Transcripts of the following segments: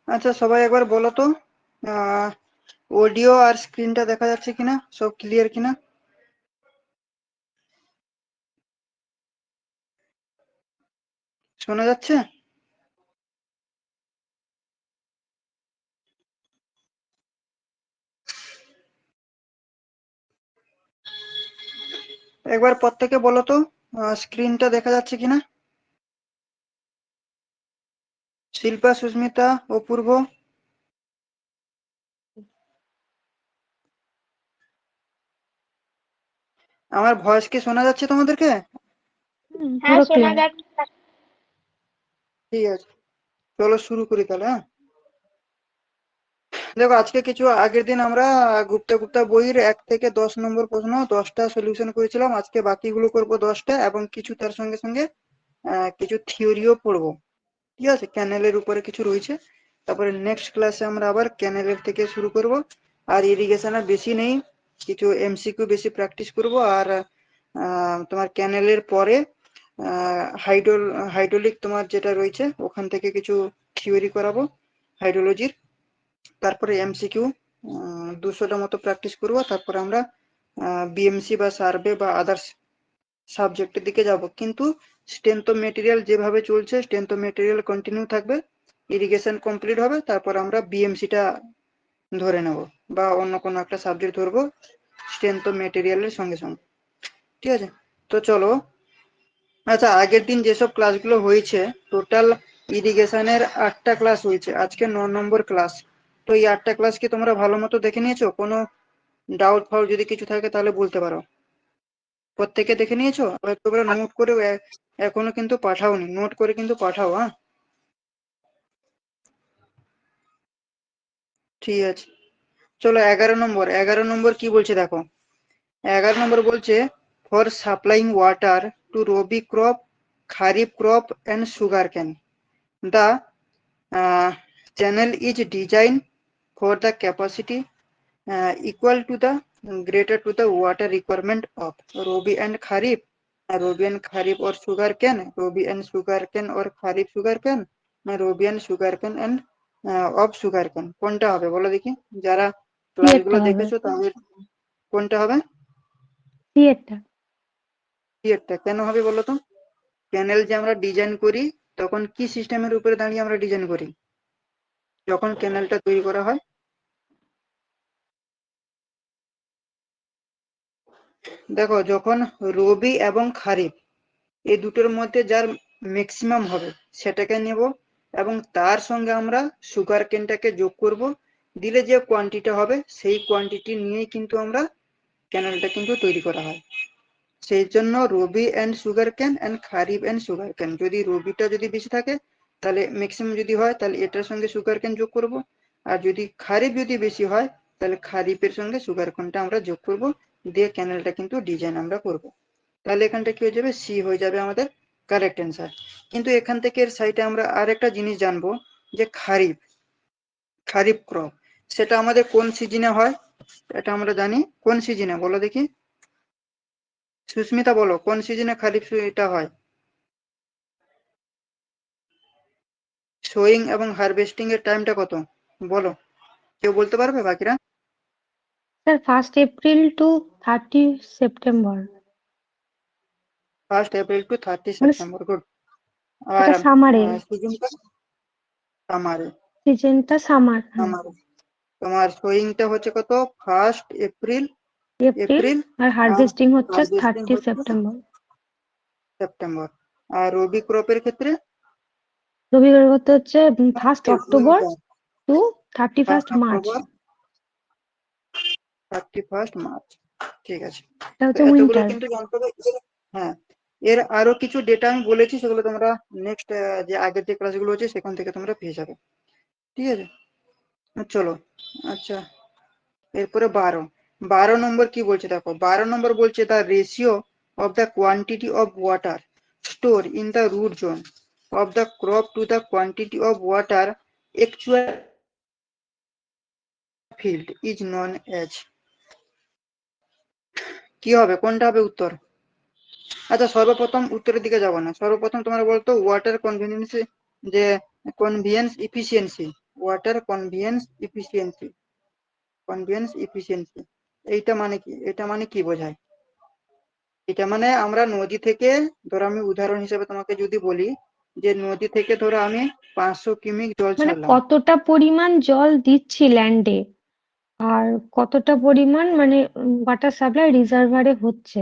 আচ্ছা সবাই একবার বলো তো অডিও আর স্ক্রিনটা দেখা যাচ্ছে কিনা, সব ক্লিয়ার কিনা? শোনা যাচ্ছে? একবার প্রত্যেকে বলো তো স্ক্রিনটা দেখা যাচ্ছে কিনা। শিল্পা, সুস্মিতা, অপূর্ব। আমার ভয়েস কি শোনা যাচ্ছে তোমাদেরকে? হ্যাঁ, পুরো শোনা ক্লিয়ার। যাচ্ছে। ঠিক আছে, চলো শুরু করি তাহলে। হ্যাঁ, দেখো আজকে কিছু আগের দিন আমরা গুপ্তা গুপ্তা বইয়ের 1 থেকে 10 নম্বর প্রশ্ন 10টা সলিউশন করেছিলাম। আজকে বাকিগুলো করব 10টা, এবং কিছু তার সঙ্গে সঙ্গে কিছু থিওরিও পড়বো। ঠিক আছে, ক্যানেলের উপরে কিছু রয়েছে। তারপরে নেক্সট ক্লাসে আমরা আবার ক্যানেলের থেকে শুরু করব। আর ইরিগেশনের বেশি নেই, কিছু এমসিকিউ বেশি প্র্যাকটিস করব। আর তোমার ক্যানেলের পরে হাইড্রোলিক তোমার যেটা রয়েছে ওখান থেকে কিছু থিওরি করাবো হাইড্রোলজির। তারপরে এমসিকিউ 200টা মতো প্র্যাকটিস করব। তারপরে আমরা বিএমসি বা সার্ভে বা আদার্স সাবজেক্টের দিকে যাব। কিন্তু স্ট্রেংথ অফ মেটেরিয়াল যেভাবে চলছে, স্ট্রেংথ অফ মেটেরিয়াল কন্টিনিউ থাকবে। ইরিগেশন কমপ্লিট হবে, তারপর আমরা বিএমসিটা ধরে নেব বা অন্য কোনো একটা সাবজেক্ট ধরবো স্ট্রেংথ অফ মেটেরিয়ালের সঙ্গে সঙ্গে। ঠিক আছে, তো চলো। আচ্ছা, আগের দিন যেসব ক্লাসগুলো হয়েছে, টোটাল ইরিগেশনের 8টা ক্লাস হয়েছে, আজকে 9 নম্বর ক্লাস। তো এই 8টা ক্লাস কি তোমরা ভালো মতো দেখে নিয়েছো? কোনো ডাউট ফাউট যদি কিছু থাকে তাহলে বলতে পারো। প্রত্যেকে দেখে নিয়েছো? আর তোমরা নোট করে এখনো কিন্তু পাঠাওনি, নোট করে কিন্তু পাঠাও। হ্যাঁ, ঠিক আছে, চলো 11 নম্বর। 11 নম্বর কি বলছে দেখো। 11 নম্বর বলছে, for supplying water to rabi crop, kharif crop and sugarcane, the channel is designed for the capacity equal to the greater to the water requirement of Rabi and Kharif. Rabi and Kharif or sugar cane, Rabi and sugar cane or Kharif sugar cane, Rabi and sugar cane and of sugar cane। কোনটা হবে বলো দেখি, যারা ক্লাসগুলো সিএরটা হবে। দেখেছো তাদের কোনটা হবে? সিএরটা। সিএরটা কেন হবে বলো তো? ক্যানেল যে আমরা ডিজাইন করি তখন কি সিস্টেমের উপরে দাঁড়িয়ে আমরা ডিজাইন করি যখন ক্যানেলটা তৈরি করা হয়? দেখো, যখন রবি এবং খারিফ এই দুটোর মধ্যে যার ম্যাক্সিমাম হবে সেটাকে নেব, এবং তার সঙ্গে আমরা সুগার কেনটাকে যোগ করব। দিলে যে কোয়ান্টিটি হবে সেই কোয়ান্টিটি নিয়েই কিন্তু আমরা ক্যানেলটা কিন্তু তৈরি করা হয়। সেই জন্য rabi and sugar cane and kharif and sugar cane. যদি রবিটা যদি বেশি থাকে তাহলে ম্যাক্সিমাম যদি হয় তাহলে এটার সঙ্গে সুগার ক্যান যোগ করব। আর যদি খারিফ যদি বেশি হয় তাহলে খারিফের সঙ্গে সুগার ক্যানটা আমরা যোগ করব, দিয়ে ক্যানেলটা কিন্তু ডিজাইন আমরা করব। তাহলে এখানটা কি হয়ে যাবে, সি হয়ে যাবে আমাদের কারেক্ট অ্যান্সার। কিন্তু এখান থেকে এর সাইডে আমরা আর একটা জিনিস জানবো, যে খারিফ, খারিফ ক্রপ সেটা আমাদের কোন সিজনে হয়? এটা আমরা জানি, কোন সিজনে বলো দেখি। সুস্মিতা বলো, কোন সিজনে খারিফ এটা হয়? সোয়িং এবং হারভেস্টিং এর টাইমটা কত বলো, কেউ বলতে পারবে বাকিরা? Sir 1 April to 30 September. 1 April to 30 মানে সেপ্টেম্বর, গুড। আর ওটা সামারে। সিজনটা সামারে। সিজনটা সামার, হ্যাঁ। সামারে তোমার সোয়িংটা হচ্ছে কত, 1 এপ্রিল। এপ্রিল। এপ্রিল। আর আর হারভেস্টিং হচ্ছে হারভেস্টিং 30 হচ্ছে সেপ্টেম্বর। সেপ্টেম্বর। আর রবি ক্রপের ক্ষেত্রে রবিবার করতে হচ্ছে 1 October to 31 first March. October 31 March. ঠিক আছে, এটা তো হচ্ছে এতগুলো উইন্টার। কিন্তু জানতে হবে। হ্যাঁ, এর আরো কিছু ডেটা আমি বলেছি, সেগুলো তোমরা নেক্সট যে আগের যে ক্লাসগুলো আছে সেখান থেকে তোমরা পেয়ে যাবে। ঠিক আছে, চলো। আচ্ছা, এরপরে 12 নম্বর কি বলছে দেখো। 12 নম্বর বলছে, the ratio of the quantity of water store in the root zone of the crop to the quantity of water actual field is known as. কি হবে, কোনটা হবে উত্তর? আচ্ছা, সর্বপ্রথম উত্তরের দিকে যাবো না, সর্বপ্রথম তোমরা বলতো ওয়াটার কনভিনিয়েন্সি, যে কনভিয়েন্স ইফিসিয়েন্সি ওয়াটার কনভিয়েন্স ইফিসিয়েন্সি। কনভিয়েন্স ইফিসিয়েন্সি এইটা মানে কি? এটা মানে কি বোঝায়? এটা মানে আমরা নদী থেকে, ধরো আমি উদাহরণ হিসেবে তোমাকে যদি বলি যে নদী থেকে ধরো আমি 500 কিউমিক জল মানে ছাড়লাম। কতটা পরিমাণ জল দিচ্ছি ল্যান্ডে, আর কতটা পরিমাণ মানে ওয়াটার সাপ্লাই রিজার্ভারে হচ্ছে,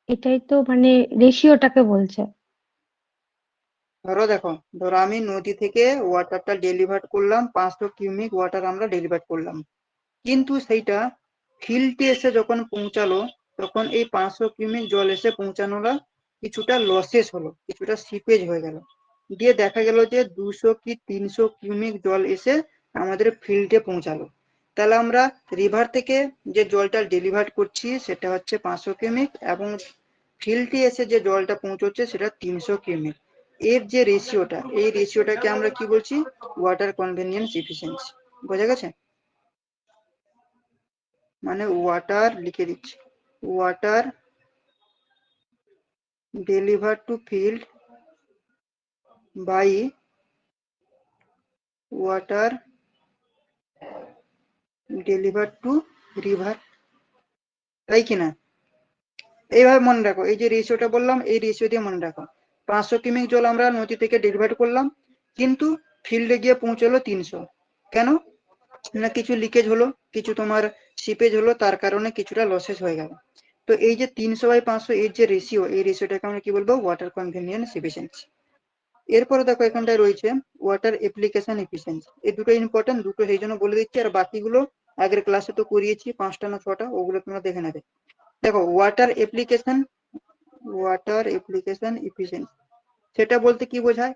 এটাই তো মানে রেশিওটাকে বলছে। ধরো দেখো, ধরো আমি নদী থেকে ওয়াটারটা ডেলিভার করলাম, 500 কিউমিক ওয়াটার আমরা ডেলিভার করলাম, কিন্তু সেইটা ফিল্ডে এসে যখন পৌঁছালো তখন এই 500 কিউমিক জল এসে পৌঁছানোটা কিছুটা লসেস হলো, কিছুটা সিপেজ হয়ে গেল, দিয়ে দেখা গেল যে 200 কি 300 কিউমিক জল এসে আমাদের ফিল্ডে পৌঁছালো। তাহলে আমরা রিভার থেকে যে জলটা ডেলিভার করছি সেটা হচ্ছে 500 কিউমিক, এবং ফিল্ডে এসে যে জলটা পৌঁছচ্ছে সেটা 300 কিউমিক। এর যে রেশিওটা, এই রেশিওটাকে আমরা কি বলছি? Water conveyance efficiency. বোঝা গেছে? মানে ওয়াটার, লিখে দিচ্ছি, water deliver to field by water deliver to river, তাই কিনা? এইভাবে মনে রাখো, এই যে রেশিওটা বললাম এই রেশিও দিয়ে মনে রাখো। 500 কিউমিক জল আমরা নদী থেকে ডেলিভার করলাম, কিন্তু ফিল্ডে গিয়ে পৌঁছলো 300। কেন? না কিছু লিকেজ হলো, কিছু তোমার সিপেজ হলো, তার কারণে কিছুটা লসেস হয়ে গেল। তো এই যে 300/500 এর যে রেশিও, এই রেশিওটাকে আমরা কি বলবো? Water conveyance efficiency. এরপরে দেখো এখানটায় রয়েছে ওয়াটার অ্যাপ্লিকেশন এফিসিয়েন্সি। এই দুটো ইম্পর্টেন্ট, দুটো সেই জন্য বলে দিচ্ছি, আর বাকিগুলো আগের ক্লাসে তো করিয়েছি 5টা না 6টা, ওগুলো তোমরা দেখে নেবে। দেখো ওয়াটার অ্যাপ্লিকেশন এফিসিয়েন্সি সেটা বলতে কি বোঝায়?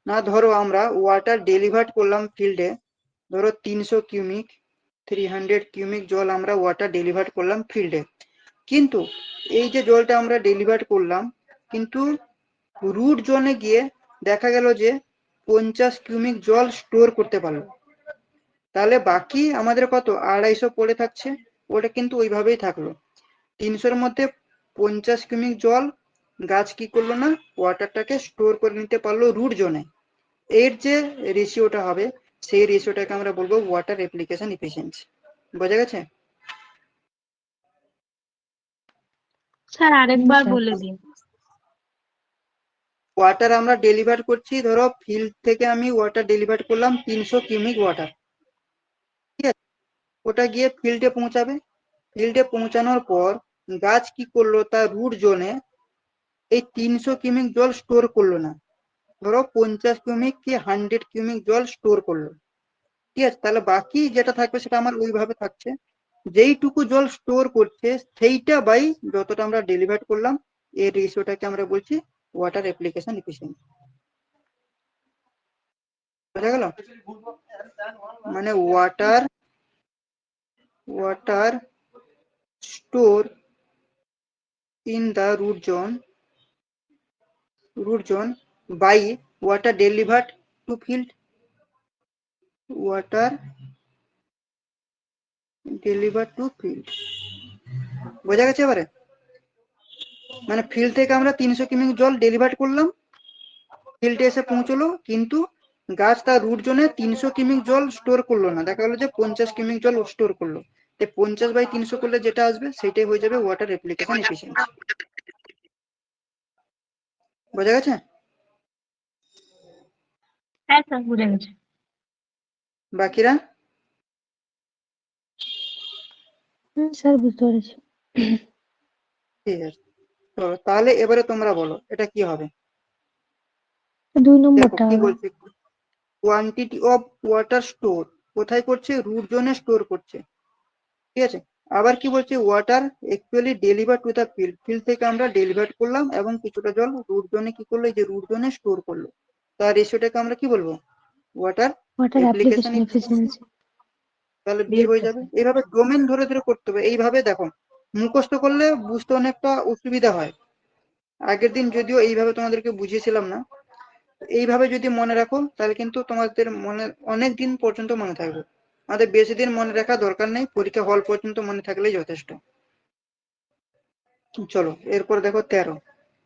না ধরো আমরা ওয়াটার ডেলিভার করলাম ফিল্ডে, ধরো 300 কিউমিক 300 কিউমিক জল আমরা ওয়াটার ডেলিভার করলাম ফিল্ডে, কিন্তু এই যে জলটা আমরা ডেলিভার করলাম, কিন্তু রুট জোনে গিয়ে দেখা গেল যে 50 কিউমিক জল স্টোর করতে পারলো, তাহলে বাকি আমাদের কত 250 পড়ে থাকছে, ওটা কিন্তু ওইভাবেই থাকলো। 300-র মধ্যে 50 কিউমিক জল গাছ কি করলো না, ওয়াটারটাকে স্টোর করে নিতে পারলো রুট জোনে। এর যে রেশিওটা হবে সেই রেশিওটাকে আমরা বলবো ওয়াটার অ্যাপ্লিকেশন এফিসিয়েন্সি। বোঝা গেছে? স্যার আরেকবার আচ্ছা, বলে দিন। ওয়াটার আমরা ডেলিভার করছি, ধরো ফিল্ড থেকে আমি ওয়াটার ডেলিভার করলাম 300 কিউমিক ওয়াটার, ঠিক আছে? ওটা গিয়ে ফিল্ডে পৌঁছাবে, ফিল্ডে পৌঁছানোর পর গাছ কি করলো, তার রুট জোনে এই 300 কিউমিক জল স্টোর করলো না, ধরো 50 কিউমিক কি 100 কিউমিক জল স্টোর করলো, ঠিক আছে? তাহলে বাকি যেটা থাকবে সেটা আমার ওইভাবে থাকছে, যেইটুকু জল স্টোর করছে সেইটা বাই যতটা আমরা ডেলিভার করলাম, এর রেশিওটাকে আমরা বলছি ওয়াটার অ্যাপ্লিকেশন এফিসিয়েন্সি। বোঝা গেল? মানে water store in the root zone by water delivered to field, water delivered to field। বোঝা গেছে এবারে? মানে ফিল্ড থেকে আমরা 300 কিউমিক জল ডেলিভার করলাম, ফিল্ডে এসে পৌঁছলো, কিন্তু গাছ তার রুট জোনে 300 কিউমিক জল স্টোর করলো না, দেখা গেলো যে 50 কিউমিক জল স্টোর করলো। 50/300 করলে যেটা আসবে সেটাই হয়ে যাবে ওয়াটার অ্যাপ্লিকেশন এফিসিয়েন্সি। বোঝা গেছে? হ্যাঁ স্যার বুঝে গেছি। বাকিরা? স্যার বুঝতে পেরেছি। ঠিক আছে, তো তাহলে এবারে তোমরা বলো এটা কি হবে? 2 দেখো নম্বরটা কি হবে। বলছে, কোয়ান্টিটি অফ ওয়াটার স্টোর, কোথায় করছে? রুট জোনে স্টোর করছে, ঠিক আছে? আবার কি বলছে? Water actually deliver to the field, field থেকে আমরা ডেলিভার করলাম এবং কিছুটা জল রুট জোনে কি করলো, এই যে রুট জোনে স্টোর করলো, তার রেশিওটাকে আমরা কি বলবো? Water water application application efficiency. Efficiency. তাহলে বি হয়ে যাবে। এইভাবে ডোমেন ধরে ধরে করতে হবে, এইভাবে দেখো মুখস্থ করলে বুঝতে অনেকটা অসুবিধা হয়। আগের দিন যদিও এইভাবে তোমাদেরকে বুঝিয়েছিলাম না, এইভাবে যদি মনে রাখো তাহলে কিন্তু তোমাদের মনে অনেক দিন পর্যন্ত মনে থাকবে। আমাদের বেশি দিন মনে রাখা দরকার নেই, পরীক্ষা হল পর্যন্ত মনে থাকলেই যথেষ্ট। চলো এরপর দেখো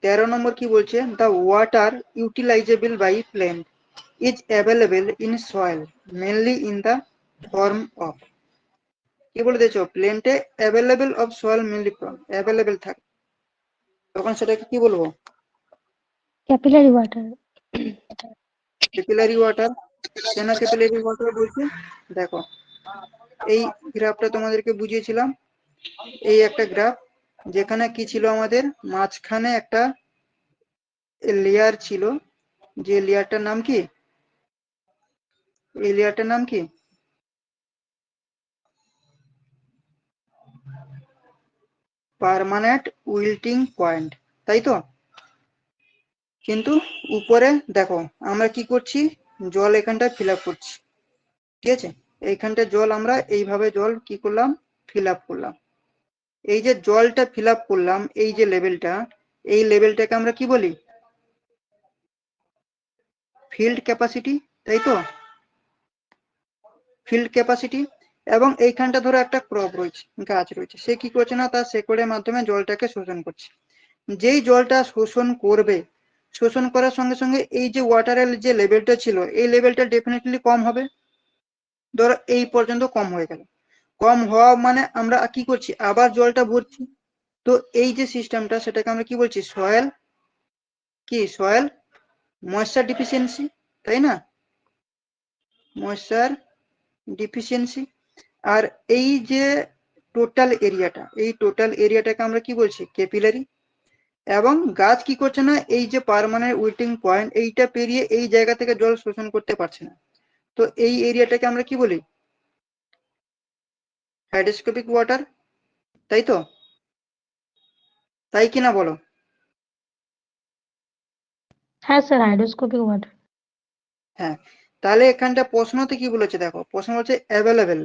13 নম্বর কি বলছে? The water utilisable by plant. is available in soil mainly in the form of, কি বলে দিয়েছো, প্লেন্টে available of soil mainly form, available থাকে, তখন সেটাকে কি বলবো, ক্যাপিলারি ওয়াটার। Capillary water. কেন ক্যাপিলারি ওয়াটার বলছি, দেখো এই গ্রাফটা তোমাদেরকে বুঝিয়েছিলাম, এই একটা গ্রাফ যেখানে কি ছিল আমাদের মাঝখানে একটা লেয়ার ছিল, যে লেয়ারটার নাম কি, এই লেয়ারটার নাম কি, পার্মানেন্ট উইল্টিং পয়েন্ট, তাই তো। কিন্তু উপরে দেখো আমরা কি করছি, জল এখানটা ফিল আপ করছি, ঠিক আছে, এইখানটা জল আমরা এইভাবে জল কি করলাম, ফিল আপ করলাম। এই যে জলটা ফিল আপ করলাম, এই যে লেভেলটা, এই লেভেলটাকে আমরা কি বলি, ফিল্ড ক্যাপাসিটি, তাই তো, ফিল্ড ক্যাপাসিটি। এবং এইখানটা ধরো একটা ক্রপ রয়েছে, গাছ রয়েছে, সে কি করছে না, তার শেকড়ের মাধ্যমে জলটাকে শোষণ করছে। যেই জলটা শোষণ করবে, শোষণ করার সঙ্গে সঙ্গে এই যে ওয়াটারের যে লেভেলটা ছিল, এই লেভেলটা ডেফিনেটলি কম হবে। ধরো এই পর্যন্ত কম হয়ে গেল, কম হওয়া মানে আমরা কি করছি, আবার জলটা ভরছি। তো এই যে সিস্টেমটা, সেটাকে আমরা কি বলছি, সয়েল কি, সয়েল ময়েশ্চার ডিফিসিয়েন্সি, তাই না, ময়েশ্চার ডিফিসিয়েন্সি। আর এই যে টোটাল এরিয়াটা, এই টোটাল এরিয়াটাকে আমরা কি বলছি, ক্যাপিলারি। এবং গাছ কি করছে না, এই যে পার্মানেন্ট উইল্টিং পয়েন্ট, এইটা পেরিয়ে এই জায়গা থেকে জল শোষণ করতে পারছে না, তো এই এরিয়াটাকে আমরা কি বলি, হাইড্রোস্কোপিক ওয়াটার, তাই তো, তাই কিনা বলো। হ্যাঁ স্যার, হাইড্রোস্কোপিক ওয়াটার। হ্যাঁ, তাহলে এখানটা প্রশ্নতে কি বলেছে, দেখো প্রশ্ন বলছে অ্যাভেলেবেল,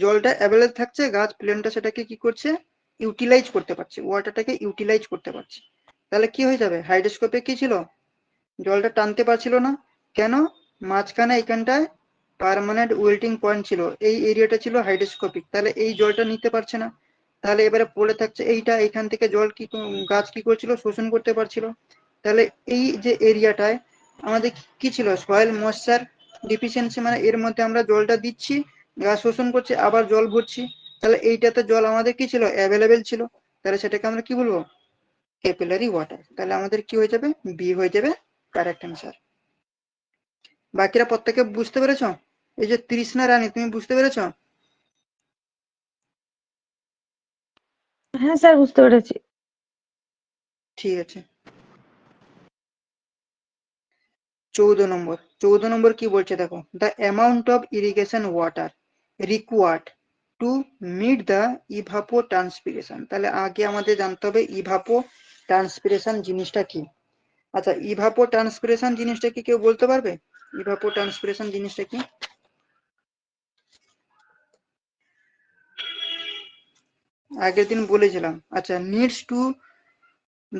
জলটা অ্যাভেলেবল থাকছে, গাছ প্লেনটা সেটাকে কি করছে, ইউটিলাইজ করতে পারছে, ওয়াটারটাকে ইউটিলাইজ করতে পারছে। তাহলে কি হয়ে যাবে, হাইড্রোস্কোপে কি ছিল, জলটা টানতে পারছিল না, কেন, মাঝখানে এখানটায় পার্মানেন্ট উইল্টিং পয়েন্ট ছিল, এই এরিয়াটা ছিল হাইড্রোস্কোপিক, তাহলে এই জলটা নিতে পারছে না। তাহলে এবারে পড়ে থাকছে এইটা, এখান থেকে জল কি গাছ কি করছিল, শোষণ করতে পারছিল। তাহলে এই যে এরিয়াটায় আমাদের কি ছিল, সয়েল ময়েশ্চার ডিফিসিয়েন্সি, মানে এর মধ্যে আমরা জলটা দিচ্ছি, গাছ শোষণ করছে, আবার জল ভরছি, তাহলে এইটাতে জল আমাদের কি ছিল, অ্যাভেলেবেল ছিল, তাহলে সেটাকে আমরা কি বলবো, ক্যাপিলারি ওয়াটার। তাহলে আমাদের কি হয়ে যাবে, বি হয়ে যাবে কারেক্ট অ্যান্সার। বাকিরা প্রত্যেকে বুঝতে পেরেছো, এই যে তৃষ্ণা রানী, তুমি বুঝতে পেরেছো, হ্যাঁ স্যার, বুঝতে পেরেছি। ঠিক আছে। 14 নম্বর কি বলছে দেখো, the amount of irrigation water required to meet the evapotranspiration. তাহলে আগে আমাদের জানতে হবে ইভাপো ট্রান্সপিরেশন জিনিসটা কি। আচ্ছা, ইভাপো ট্রান্সপিরেশন জিনিসটা কি কেউ বলতে পারবে, ইভাপো ট্রান্সপিরেশন জিনিসটা কি, আগের দিন বলেছিলাম। আচ্ছা, needs to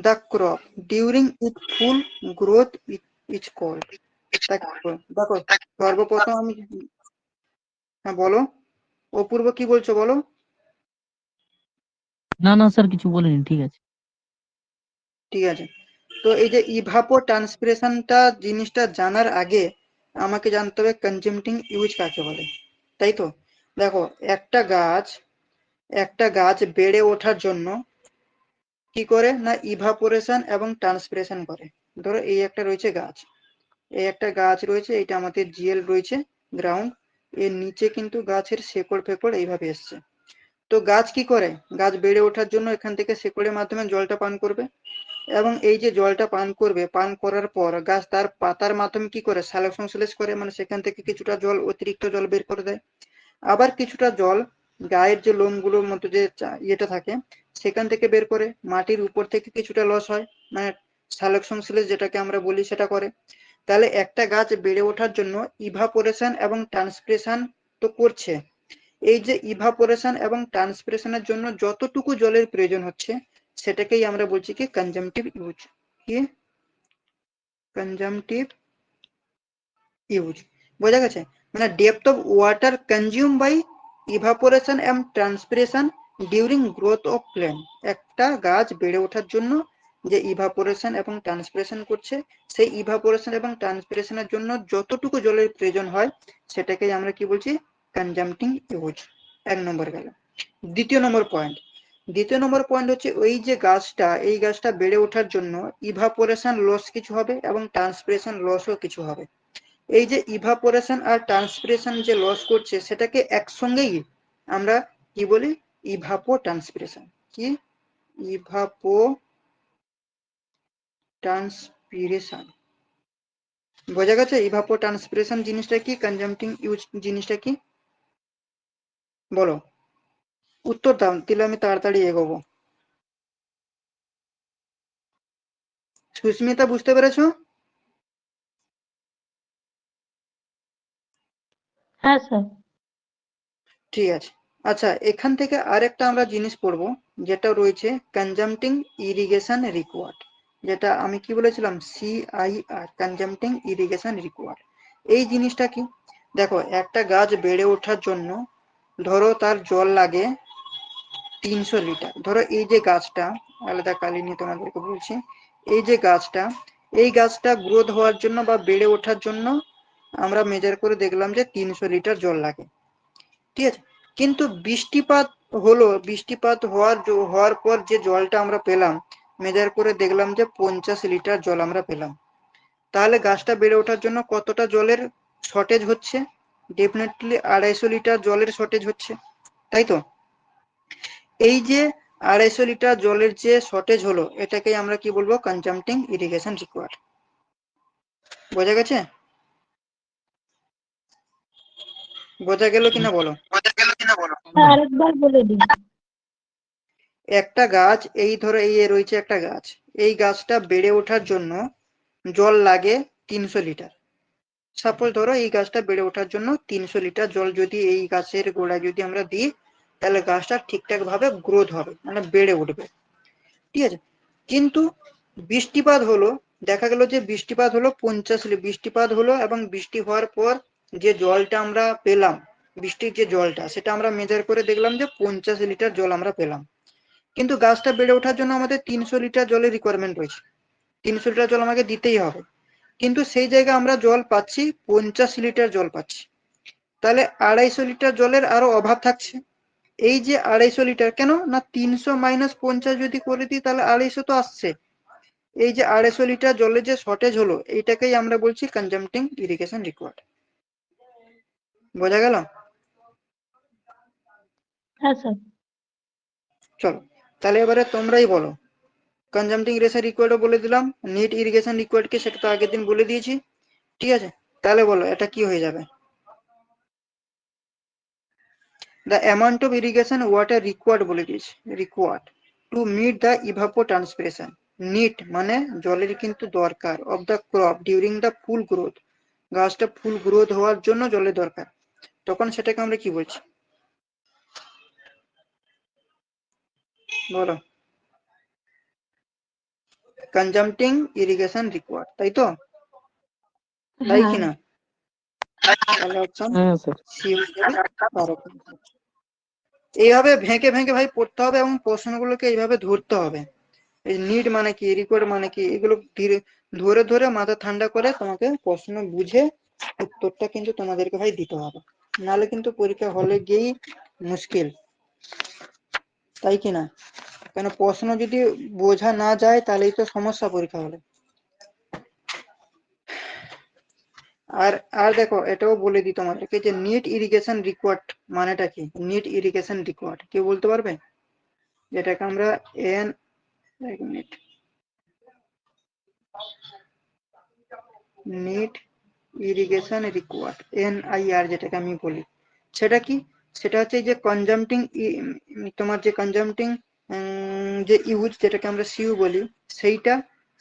the crop during it full growth is called. দেখো সর্বপ্রথম আমি, হ্যাঁ বলো, অপূর্ব কি বলছো বলো। না না স্যার, কিছু বলিনি, ঠিক আছে। ঠিক আছে, তো এই যে ইভাপো ট্রান্সপিরেশনটা জিনিসটা জানার আগে আমাকে জানতে হবে কনজাম্পটিং ইউজ কাকে বলে, তাই তো। দেখো একটা গাছ বেড়ে ওঠার জন্য কি করে না, ইভাপোরেশন এবং ট্রান্সপিরেশন করে। ধরো এই একটা রয়েছে গাছ, এই একটা গাছ রয়েছে, এটা আমাদের জিএল রয়েছে, গ্রাউন্ড, এর নিচে কিন্তু গাছের শেকড় ফেকড় এইভাবে এসছে। তো গাছ কি করে, গাছ বেড়ে ওঠার জন্য এখান থেকে শেকড়ের মাধ্যমে জলটা পান করবে, এবং এই যে জলটা পান করবে, পান করার পর গাছ তার পাতার মাধ্যমে কি করে, সালোক সংশ্লেষ করে, মানে সেখান থেকে কিছুটা জল, অতিরিক্ত জল বের করে দেয়। আবার কিছুটা জল গায়ের যে লোমগুলোর মধ্যে যে ইয়েটা থাকে সেখান থেকে বের করে, মাটির উপর থেকে কিছুটা লস হয়, মানে সালোক সংশ্লেষ যেটাকে আমরা বলি সেটা করে। তাহলে একটা গাছ বেড়ে ওঠার জন্য ইভাপোরেশন এবং ট্রান্সপিরেশন তো করছে। এই যে ইভাপোরেশন এবং ট্রান্সপিরেশনের জন্য যতটুকু জলের প্রয়োজন হচ্ছে সেটাকেই আমরা বলছি কি কনজাম্পটিভ ইউজ, কি কনজাম্পটিভ ইউজ, বোঝা গেছে। মানে depth of water consume by evaporation and transpiration during growth of plant. একটা গাছ বেড়ে ওঠার জন্য যে ইভাপোরেশন এবং ট্রান্সপিরেশন করছে, সেই ইভাপোরেশন এবং ট্রান্সপিরেশনের জন্য যতটুকু জলের প্রয়োজন হয় সেটাকেই আমরা কি বলছি, কনজাম্পটিং ইউজ। 1 নম্বর গেল। দ্বিতীয় নম্বর পয়েন্ট হচ্ছে ওই যে গাছটা, এই গাছটা বেড়ে ওঠার জন্য ইভাপোরেশন লস কিছু হবে এবং ট্রান্সপিরেশন লসও কিছু হবে। এই যে ইভাপোরেশন আর ট্রান্সপিরেশন যে লস করছে সেটাকে একসঙ্গেই আমরা কি বলি, ইভাপো ট্রান্সপিরেশন। কি, ইভাপো ট্রান্সপিরেশন। বোঝা গেছে ইভাপো ট্রান্সপিরেশন জিনিসটা কি, কনজাম্পটিং ইউজ জিনিসটা কি? বলো, উত্তর দাও, দিলে আমি তাড়াতাড়ি এগোবো। সুস্মিতা বুঝতে পেরেছো? হ্যাঁ স্যার। ঠিক আছে। আচ্ছা, এখান থেকে আরেকটা আমরা জিনিস পড়বো, যেটা রয়েছে কনজাম্পটিং ইরিগেশন রিকোয়ার্ড, যেটা আমি কি বলেছিলাম, CIR, কনজাম্পটিং ইরিগেশন রিকোয়ার্ড। এই জিনিসটা কি, দেখো একটা গাছ বেড়ে ওঠার জন্য ধরো তার জল লাগে 300 লিটার। ধরো এই যে গাছটা, আলাদা কালি নিয়ে তোমাদেরকে বলছি, এই যে গাছটা, এই গাছটা গ্রোথ হওয়ার জন্য বা বেড়ে ওঠার জন্য আমরা মেজার করে দেখলাম যে 300 লিটার জল লাগে, ঠিক আছে। কিন্তু বৃষ্টিপাত হলো, বৃষ্টিপাত হওয়ার পর যে জলটা আমরা পেলাম, মেজার করে দেখলাম যে 50 লিটার জল আমরা পেলাম। তাহলে গাছটা বেড়ে ওঠার জন্য কতটা জলের শর্টেজ হচ্ছে? ডেফিনেটলি 250 লিটার জলের শর্টেজ হচ্ছে, তাই তো? এই যে 250 লিটার জলের যে শর্টেজ হলো, এটাকে আমরা কি বলবো, কনজাম্পটিং ইরিগেশন রিকোয়ার্ড। বোঝা গেছে? বোঝা গেল কিনা বলো। স্যার আরেকবার বলে দিন। একটা গাছ, এই ধরো এই রয়েছে একটা গাছ, এই গাছটা বেড়ে ওঠার জন্য জল লাগে 300 লিটার। সাপোজ ধরো এই গাছটা বেড়ে ওঠার জন্য 300 লিটার জল যদি এই গাছের গোড়ায় যদি আমরা দিই, তাহলে গাছটা ঠিকঠাক ভাবে গ্রোথ হবে, মানে বেড়ে উঠবে, ঠিক আছে। কিন্তু বৃষ্টিপাত হলো, দেখা গেল যে বৃষ্টিপাত হলো 50, বৃষ্টিপাত হলো এবং বৃষ্টি হওয়ার পর যে জলটা আমরা পেলাম, বৃষ্টির যে জলটা, সেটা আমরা মেজার করে দেখলাম যে 50 লিটার জল আমরা পেলাম। কিন্তু গাছটা বেড়ে ওঠার জন্য আমাদের 300 লিটার জলের রিকোয়ারমেন্ট রয়েছে, 300 লিটার জল আমাকে দিতেই হবে। কিন্তু সেই জায়গায় আমরা জল পাচ্ছি 50 লিটার জল পাচ্ছি, তাহলে 250 লিটার জলের আরো অভাব থাকছে। এই যে 250 লিটার, কেন না 300 মাইনাস 50 যদি করে দিই তাহলে 250 তো আসছে। এই যে 250 লিটার জলের যে শর্টেজ হলো, এইটাকেই আমরা বলছি কনজাম্পটিং ইরিগেশন রিকোয়ার্ড। বোঝা গেল? হ্যাঁ স্যার। চলো, তাহলে এবারে তোমরাই বলো। কনজাম্পটিং ইরিগেশন রিকোয়ার্ডও বলে দিলাম, নিট ইরিগেশন রিকোয়ার্ড কি সেটা তো আগের দিন বলে দিয়েছি, ঠিক আছে। তাহলে বলো এটা কি হয়ে যাবে। The amount of irrigation water required বলে দিয়েছি, required to meet the evapotranspiration. Need মানে জলের কিন্তু দরকার, of the crop during the full growth, গাছটা ফুল গ্রোথ হওয়ার জন্য জলের দরকার, তখন সেটাকে আমরা কি বলছি বলো, কনজাম্পটিং ইরিগেশন রিকোয়ার্ড, তাই তো? তাই হ্যাঁ। কিনা? তাহলে অপশন হ্যাঁ স্যার। সি হয়ে যাবে। এইভাবে ভেঙে ভেঙে ভাই পড়তে হবে এবং প্রশ্নগুলোকে এইভাবে ধরতে হবে। এই নিড মানে কি, রিকোয়ার্ড মানে কি, এগুলো ধীরে ধরে ধরে মাথা ঠান্ডা করে তোমাকে প্রশ্ন বুঝে উত্তরটা কিন্তু তোমাদেরকে ভাই দিতে হবে, নাহলে কিন্তু পরীক্ষা হলে গিয়েই মুশকিল, তাই কি না? কেন প্রশ্ন যদি বোঝা না যায় তাহলেই তো সমস্যা পরীক্ষা হলে। আর আর দেখো এটাও বলে দিই তোমাদেরকে যে নিট ইরিগেশন রিকোয়ার্ড মানেটা কি। নিট ইরিগেশন রিকোয়ার্ড কেউ বলতে পারবে? যেটাকে আমরা এন, এক minute, net irrigation required, NIR যেটাকে আমি বলি, সেটা কি? সেটা হচ্ছে যে কনজাম্পটিং, তোমার যে কনজাম্পটিং যে ইউজ, যেটাকে আমরা সিউ বলি, সেইটা,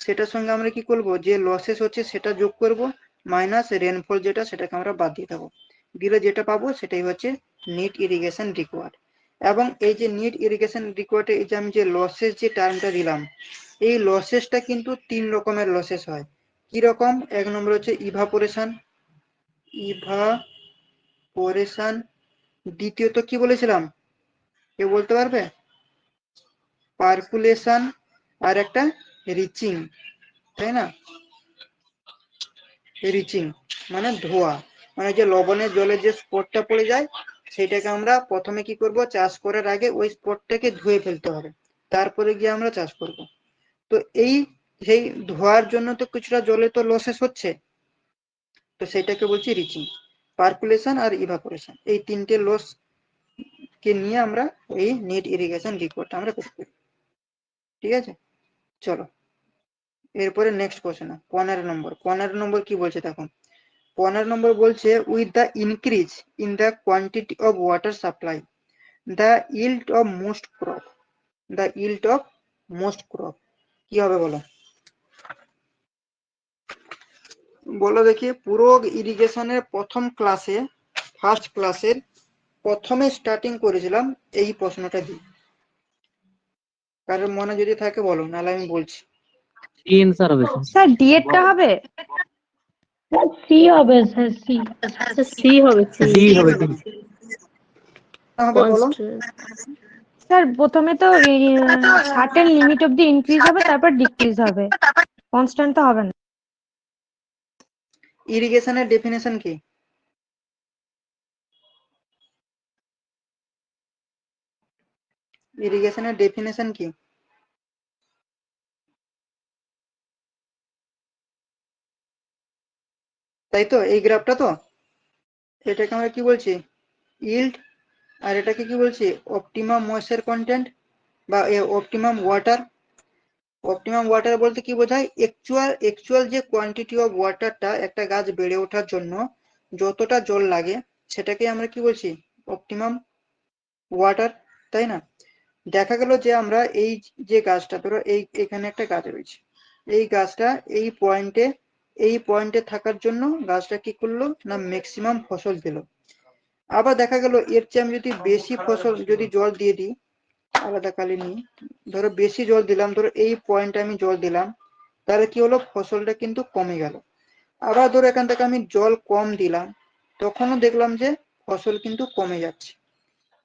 সেটার সঙ্গে আমরা কি করব, যে লসেস হচ্ছে সেটা যোগ করব, মাইনাস রেনফল যেটা, সেটাকে আমরা বাদ দিয়ে দেবো, দিলে যেটা পাবো সেটাই হচ্ছে নিট ইরিগেশন রিকোয়ার্ড। এবং এই যে নিট ইরিগেশন রিকোয়ার্ডে এই যে আমি যে লসেস যে টার্মটা দিলাম, এই লসেসটা কিন্তু 3 রকমের লসেস হয়। কি রকম? এক নম্বর হচ্ছে ইভাপোরেশন, ইভাপোরেশন। দ্বিতীয়ত কি বলেছিলাম, কেউ বলতে পারবে? পার্কুলেশন। আর একটা রিচিং, তাই না? রিচিং মানে ধোয়া, মানে যে লবণের জলে যে স্পটটা পড়ে যায় সেটাকে আমরা প্রথমে কি করব, চাষ করার আগে ওই স্পটটাকে ধুয়ে ফেলতে হবে, তারপরে গিয়ে আমরা চাষ করব। তো সেই ধোয়ার জন্য তো কিছুটা জলে তো লসেস হচ্ছে, তো সেটাকে বলছি রিচিং। পার্কুলেশন আর ইভাপোরেশন, এই তিনটে লস কে নিয়ে আমরা এই নেট ইরিগেশন রিপোর্ট আমরা করতে পারি। ঠিক আছে, চলো এরপরে নেক্সট কোশ্চেন 15 নম্বর। 15 নম্বর কি বলছে দেখো, 15 নম্বর বলছে with the increase in the quantity of water supply the yield of most crop, the yield of most crop কি হবে বলো? বলো দেখি, পুরো ইরিগেশনের প্রথম ক্লাসে, ফার্স্ট ক্লাসের প্রথমে স্টার্টিং করেছিলাম এই প্রশ্নটা দিয়ে, কারোর মনে যদি থাকে বলো, নাহলে আমি বলছি। সি অ্যান্সার হবে স্যার। স্যার ডি এরটা হবে? সি হবে স্যার, সি। সি হবে, সি হবে সি। হবে বলো। স্যার প্রথমে তো সার্টেন লিমিট অব্দি ইনক্রিজ হবে, তারপর ডিক্রিজ হবে, কনস্ট্যান্ট তো হবে না। ইরিগেশনের ডেফিনেশন কি? ইরিগেশনের ডেফিনেশন কি? তাই তো, এই গ্রাফটা তো, এটাকে আমরা কি বলছি, yield, আর এটাকে কি বলছি, অপটিমাম ময়েশ্চার কন্টেন্ট বা অপটিমাম ওয়াটার। অপটিমাম ওয়াটার বলতে কি বোঝায়, অ্যাকচুয়াল যে কোয়ান্টিটি অফ ওয়াটারটা একটা গাছ বেড়ে ওঠার জন্য যতটা জল লাগে সেটাকে আমরা কি বলছি, অপটিমাম ওয়াটার, তাই না? দেখা গেল যে আমরা এই যে গাছটা, ধরো এখানে একটা গাছ রয়েছে, এই গাছটা এই পয়েন্টে থাকার জন্য গাছটা কি করলো না, ম্যাক্সিমাম ফসল দিল। আবার দেখা গেল এর চেয়ে আমি যদি বেশি ফসল যদি জল দিয়ে দিই, আলাদা কালি নিয়ে ধরো বেশি জল দিলাম, ধরো এই পয়েন্টে আমি জল দিলাম, তাহলে কি হলো, ফসলটা কিন্তু কমে গেল। আবার ধরো এখান থেকে আমি জল কম দিলাম, তখনও দেখলাম যে ফসল কিন্তু কমে যাচ্ছে।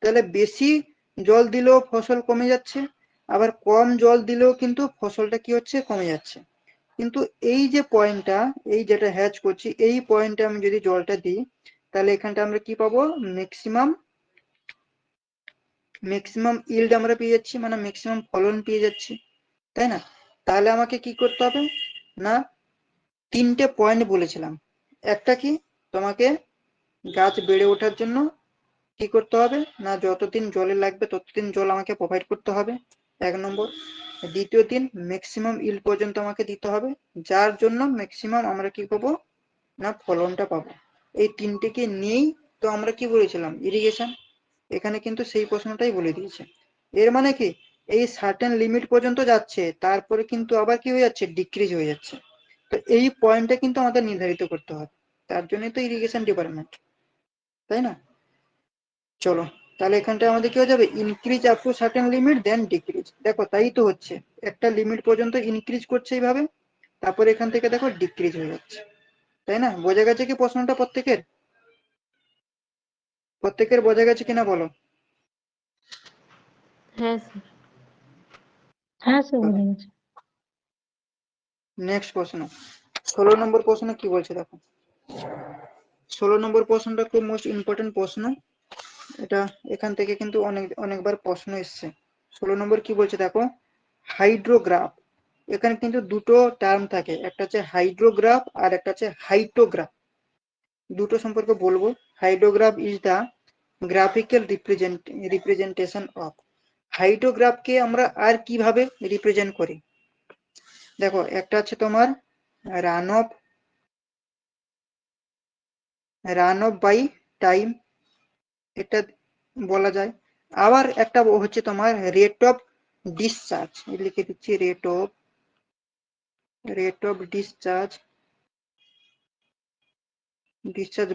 তাহলে বেশি জল দিলেও ফসল কমে যাচ্ছে, আবার কম জল দিলেও কিন্তু ফসলটা কি হচ্ছে, কমে যাচ্ছে। কিন্তু এই যে পয়েন্টটা, এই যেটা হ্যাচ করছি, এই পয়েন্টে আমি যদি জলটা দিই, তাহলে এখানটা আমরা কি পাবো, ম্যাক্সিমাম ইল্ড আমরা পেয়ে যাচ্ছি, মানে ম্যাক্সিমাম ফলন পেয়ে যাচ্ছি, তাই না? তাহলে আমাকে কি করতে হবে না, তিনটে পয়েন্ট বলেছিলাম। একটা কি, তোমাকে গাছ বেড়ে ওঠার জন্য কি করতে হবে না, যতদিন জলে লাগবে ততদিন জল আমাকে প্রোভাইড করতে হবে, 1 নম্বর। দ্বিতীয় দিন ম্যাক্সিমাম ইল্ড পর্যন্ত আমাকে দিতে হবে, যার জন্য ম্যাক্সিমাম আমরা কি পাবো না, ফলনটা পাবো। এই তিনটেকে নিয়েই তো আমরা কি বলেছিলাম, ইরিগেশন। এখানে কিন্তু সেই প্রশ্নটাই বলে দিয়েছে। এর মানে কি, এই সার্টেন লিমিট পর্যন্ত যাচ্ছে, তারপরে কিন্তু আবার কি হয়ে যাচ্ছে, ডিক্রিজ হয়ে যাচ্ছে। তো এই পয়েন্টটা কিন্তু আমাদের নির্ধারিত করতে হবে, তার জন্যই তো ইরিগেশন ডিপার্টমেন্ট, তাই না? চলো, তাহলে এখানটা আমাদের কি হয়ে যাবে, increase up to certain limit then decrease. দেখো তাই তো হচ্ছে, একটা লিমিট পর্যন্ত ইনক্রিজ করছে এইভাবে, তারপরে এখান থেকে দেখো ডিক্রিজ হয়ে যাচ্ছে, তাই না? বোঝা গেছে কি প্রশ্নটা প্রত্যেকের বোঝা গেছে কিনা বলো? হ্যাঁ স্যার। হ্যাঁ স্যার, বোঝা গেছে। নেক্সট প্রশ্ন, 16 নম্বর প্রশ্ন কি বলছে দেখো। 16 নম্বর প্রশ্নটা খুব মোস্ট ইম্পর্টেন্ট প্রশ্ন, এটা এখান থেকে কিন্তু অনেকবার প্রশ্ন এসছে। 16 নম্বর কি বলছে দেখো, হাইড্রোগ্রাফ। এখানে কিন্তু দুটো টার্ম থাকে, একটা হচ্ছে হাইড্রোগ্রাফ আর একটা হচ্ছে হাইটোগ্রাফ। দুটো সম্পর্কে বলবো। Hydrograph is the graphical representation of. হাইড্রোগ্রাফকে আমরা আর কিভাবে রিপ্রেজেন্ট করি, দেখো একটা আছে তোমার রান অফ বাই টাইম, এটা বলা যায়। আবার একটা হচ্ছে তোমার রেট অফ ডিসচার্জ, লিখে দিচ্ছি rate of discharge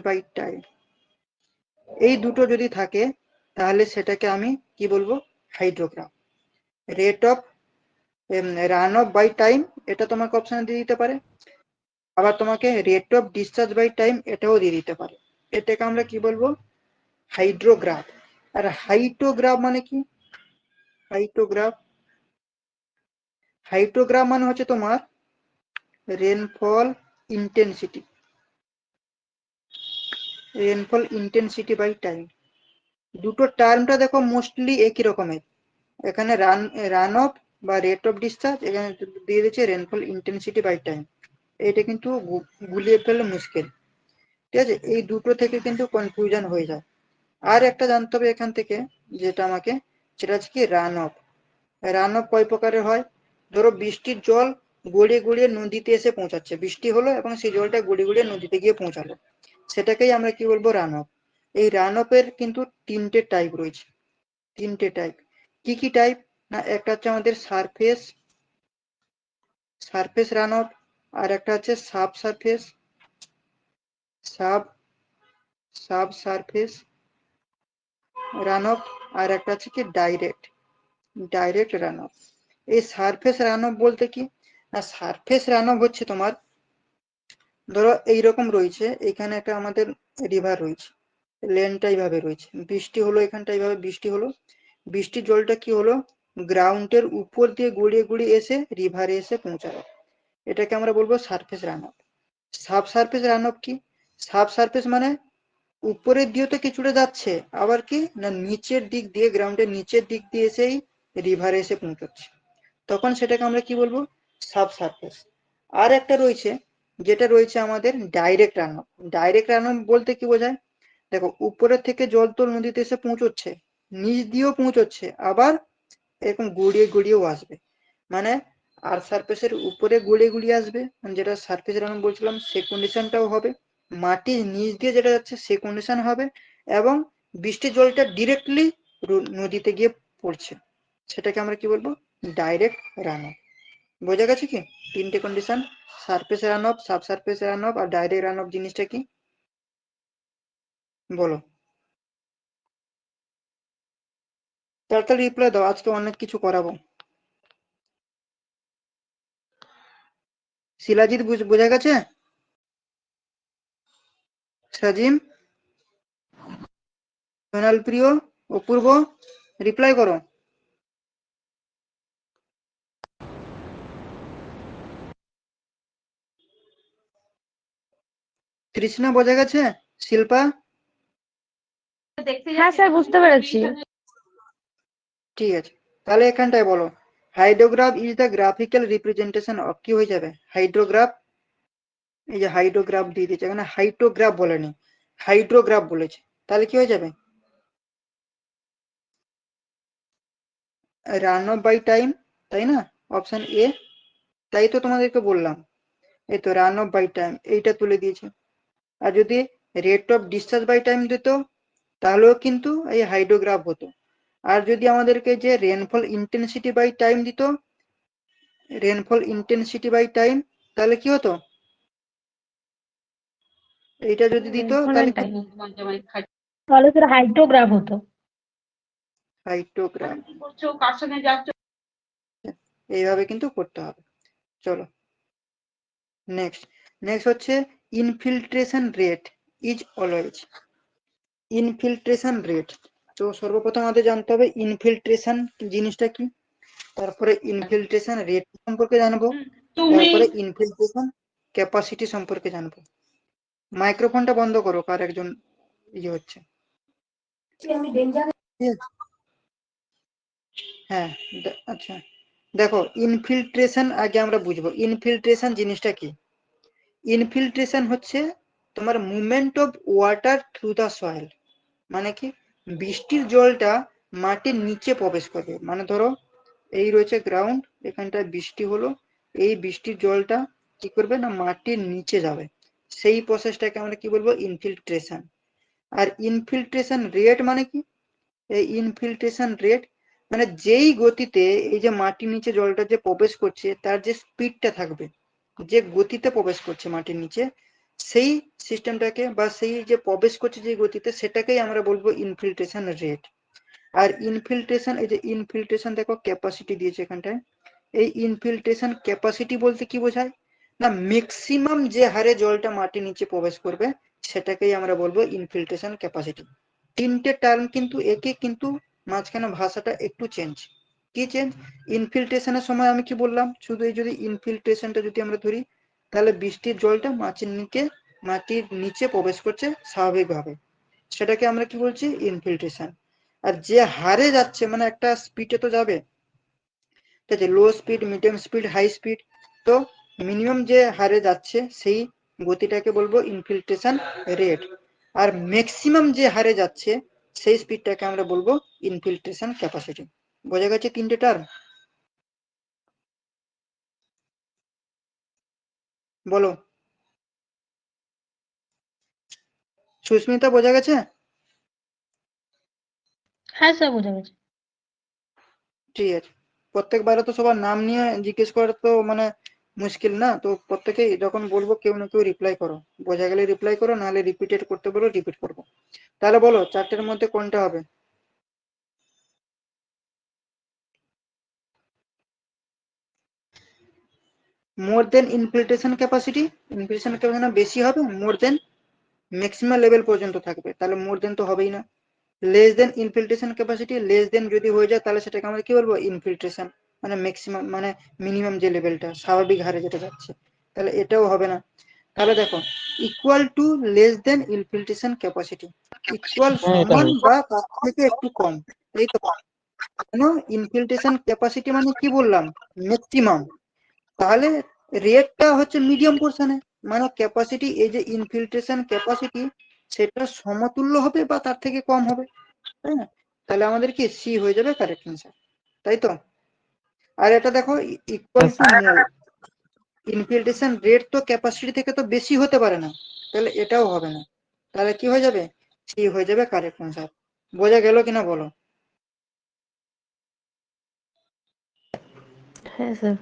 by time. এই দুটো যদি থাকে তাহলে সেটাকে আমি কি বলবো, hydrograph. Rate of run off by time, এটা তোমাকে অপশনে দিয়ে দিতে পারে, আবার তোমাকে rate of discharge by time এটাও দিয়ে দিতে পারে। এটাকে আমরা কি বলবো, হাইড্রোগ্রাফ। আর হাইটোগ্রাফ মানে কি, হাইটোগ্রাফ হাইড্রোগ্রাফ মানে হচ্ছে তোমার rainfall intensity, rainfall intensity by time. দুটো টার্মটা দেখো মোস্টলি একই রকমের। এখানে রান অফ বা রেট অফ ডিসচার্জ, এখানে দিয়ে দিয়েছে রেনফল ইন্টেন্সিটি বাই টাইম। এটা কিন্তু গুলিয়ে ফেললে মুশকিল, ঠিক আছে? এই দুটো থেকে কিন্তু কনফিউশন হয়ে যায়। আর একটা জানতে হবে এখান থেকে যেটা আমাকে, সেটা হচ্ছে কি রান অফ। রান অফ কয় প্রকারের হয়? ধরো বৃষ্টির জল গড়িয়ে গড়িয়ে নদীতে এসে পৌঁছাচ্ছে, বৃষ্টি হলো এবং সেই জলটা গড়িয়ে গড়িয়ে নদীতে গিয়ে পৌঁছালো, সেটাকেই আমরা কি বলবো? Run off. এই রান অফ এর কিন্তু তিনটে টাইপ রয়েছে, তিনটে টাইপ। কি কি টাইপ? না, একটা হচ্ছে আমাদের সারফেস, সারফেস রান অফ, আর একটা হচ্ছে sub surface, sub sub surface run of, আর একটা হচ্ছে কি ডাইরেক্ট, ডাইরেক্ট রান অফ। এই সারফেস রান অফ বলতে কি না, সারফেস রান অফ হচ্ছে তোমার, ধরো এইরকম রয়েছে, এখানে একটা আমাদের রিভার রয়েছে, লেনটা এইভাবে রয়েছে, বৃষ্টি হলো, এখানটা এইভাবে বৃষ্টি হলো, বৃষ্টির জলটা কি হলো, গ্রাউন্ডের উপর দিয়ে গড়িয়ে গড়িয়ে এসে রিভারে এসে পৌঁছালো, এটাকে আমরা বলবো surface run of. Sub surface run of কি? সাব সারফেস মানে উপরের দিয়ে তো কিছুটা যাচ্ছে, আবার কি না নিচের দিক দিয়ে, গ্রাউন্ডের নিচের দিক দিয়ে এসেই রিভারে এসে পৌঁছাচ্ছে, তখন সেটাকে আমরা কি বলবো? Sub surface. আর একটা রয়েছে, যেটা রয়েছে আমাদের direct run of. Direct run off বলতে কি বোঝায়? দেখো, উপরের থেকে জল তো নদীতে এসে পৌঁছচ্ছে, নিচ দিয়েও পৌঁছচ্ছে, আবার এরকম গড়িয়ে গড়িয়েও আসবে, মানে আর সারফেসের উপরে গড়িয়ে গড়িয়ে আসবে, যেটা সারফেস রান বলছিলাম, সে কন্ডিশনটাও হবে, মাটির নিচ দিয়ে যেটা যাচ্ছে সে কন্ডিশন হবে, এবং বৃষ্টির জলটা ডিরেক্টলি নদীতে গিয়ে পড়ছে, সেটাকে আমরা কি বলবো? Direct run of. বোঝা গেছে কি তিনটে condition? Surface run of, sub surface run of, আর ডাইরেক্ট রান অফ জিনিসটা কি বলো? তাড়াতাড়ি রিপ্লাই দাও, আজকে অনেক কিছু করাবো। শিলাজিৎ বোঝা গেছে? সাজিম, সোনাল প্রিয়, অপূর্ব, রিপ্লাই করো। তৃষ্ণা বোঝা গেছে? শিল্পা? হ্যাঁ স্যার, বুঝতে পেরেছি। ঠিক আছে, তাহলে এখানটায় বলো, hydrograph is the graphical representation of, কি হয়ে যাবে? হাইড্রোগ্রাফ। এই যে হাইড্রোগ্রাফ দিয়ে দিয়েছে, এখানে হাইড্রোগ্রাফ বলেনি, হাইড্রোগ্রাফ বলেছে, তাহলে কি হয়ে যাবে? রান অফ বাই টাইম, তাই না? অপশন এ, তাই তো তোমাদেরকে বললাম, এই তো রান অফ বাই টাইম, এইটা তুলে দিয়েছে। আর যদি rate of discharge by time দিত, তাহলেও কিন্তু এই হাইড্রোগ্রাফ হতো। আর যদি আমাদেরকে যে রেনফল ইন্টেন্সিটি বাই টাইম দিত, রেনফল ইন্টেন্সিটি বাই টাইম, তাহলে কি হতো? এইটা যদি দিত তাহলে কি? তাহলে তোর হাইড্রোগ্রাফ হতো। হাইড্রোগ্রাফ। এইভাবে কিন্তু করতে হবে। চলো নেক্সট, নেক্সট হচ্ছে infiltration rate is always. Infiltration rate, তো সর্বপ্রথম আমাদের জানতে হবে ইনফিল্ট্রেশন জিনিসটা কি, তারপরে ইনফিল্ট্রেশন রেট সম্পর্কে জানবো, তারপরে ইনফিল্ট্রেশন ক্যাপাসিটি সম্পর্কে জানবো। মাইক্রোফোনটা বন্ধ করো, কার একজন ইয়ে হচ্ছে। ঠিক আছে? হ্যাঁ, আচ্ছা, দেখো ইনফিল্ট্রেশন আগে আমরা বুঝবো, ইনফিল্ট্রেশন জিনিসটা কি। ইনফিল্ট্রেশন হচ্ছে তোমার movement of water through the soil, মানে কি বৃষ্টির জলটা মাটির নিচে প্রবেশ করবে, মানে ধরো এই রয়েছে গ্রাউন্ড, এখানটায় বৃষ্টি হলো, এই বৃষ্টির জলটা কি করবে না মাটির নিচে যাবে, সেই প্রসেসটাকে আমরা কি বলবো? ইনফিল্ট্রেশন। আর ইনফিল্ট্রেশন রেট মানে কি? এই ইনফিল্ট্রেশন রেট মানে যেই গতিতে এই যে মাটির নিচে জলটা যে প্রবেশ করছে, তার যে স্পিডটা থাকবে, যে গতিতে প্রবেশ করছে মাটির নিচে, সেই সিস্টেমটাকে বা সেই যে প্রবেশ করছে যে গতিতে, সেটাকেই আমরা বলবো ইনফিল্ট্রেশন রেট। আর ইনফিল্ট্রেশন, এই যে ইনফিল্ট্রেশন দেখো ক্যাপাসিটি দিয়েছে এখানটায়, এই ইনফিল্ট্রেশন ক্যাপাসিটি বলতে কি বোঝায় না, ম্যাক্সিমাম যে হারে জলটা মাটির নিচে প্রবেশ করবে, সেটাকেই আমরা বলবো ইনফিল্ট্রেশন ক্যাপাসিটি। তিনটে টার্ম কিন্তু একই, কিন্তু মাঝখানে ভাষাটা একটু চেঞ্জ, কি চেঞ্জ? ইনফিল্ট্রেশনের সময় আমি কি বললাম, শুধু এই যদি ইনফিল্ট্রেশনটা যদি আমরা ধরি, তাহলে বৃষ্টির জলটা মাটির নিচে প্রবেশ করছে স্বাভাবিকভাবে, সেটাকে আমরা কি বলছি? ইনফিল্ট্রেশন। আর যে হারে যাচ্ছে, মানে একটা স্পিডে তো যাবে, ঠিক আছে, low speed, medium speed, high speed, তো মিনিমাম যে হারে যাচ্ছে সেই গতিটাকে বলবো ইনফিল্ট্রেশন রেট, আর ম্যাক্সিমাম যে হারে যাচ্ছে সেই স্পিডটাকে আমরা বলবো ইনফিল্ট্রেশন ক্যাপাসিটি। বোঝা গেছে তিনটে টার্ম? বলো সুস্মিতা, বোঝা গেছে? হ্যাঁ স্যার, বোঝা গেছে। ঠিক আছে। প্রত্যেকবারে তো সবার নাম নিয়ে জিজ্ঞেস করা তো মানে মুশকিল না, তো প্রত্যেকেই যখন বলবো কেউ না কেউ রিপ্লাই করো, বোঝা গেলে রিপ্লাই করো, নাহলে রিপিটেড করতে বলো, রিপিট করবো। তাহলে বলো চারটের মধ্যে কোনটা হবে? মোর দেন ইনফিল্ট্রেশন ক্যাপাসিটি, ইনফিল্ট্রেশন ক্যাপাসিটি বেশি হবে, মোর দেন ম্যাক্সিমাম লেভেল পর্যন্ত থাকবে, তাহলে মোর দেন তো হবেই না। Less than infiltration capacity, less than যদি হয়ে যায় তাহলে সেটাকে আমরা কি বলবো? ইনফিল্ট্রেশন, মানে ম্যাক্সিমাম মানে মিনিমাম যে লেভেলটা স্বাভাবিক হারে যেটা যাচ্ছে, তাহলে এটাও হবে না। তাহলে দেখো, equal to less than infiltration capacity, equal হ্যাঁ এটা সমান হবে। বা তার থেকে একটু কম, এই তো। কেন? ইনফিল্ট্রেশন ক্যাপাসিটি মানে কি বললাম? ম্যাক্সিমাম। তাহলে রেটটা হচ্ছে মিডিয়াম পোর্শনে, মানে ক্যাপাসিটি, এই যে ইনফিল্ট্রেশন ক্যাপাসিটি সেটা সমতুল্য হবে বা তার থেকে কম হবে, তাই না? তাহলে আমাদের কি সি হয়ে যাবে কারেক্ট অ্যান্সার, তাই তো? আর এটা দেখো, equal to more, infiltration rate তো ক্যাপাসিটি থেকে তো বেশি হতে পারে না, তাহলে এটাও হবে না, তাহলে কি হয়ে যাবে? সি হয়ে যাবে কারেক্ট অ্যান্সার। বোঝা গেল কিনা বলো? হ্যাঁ স্যার।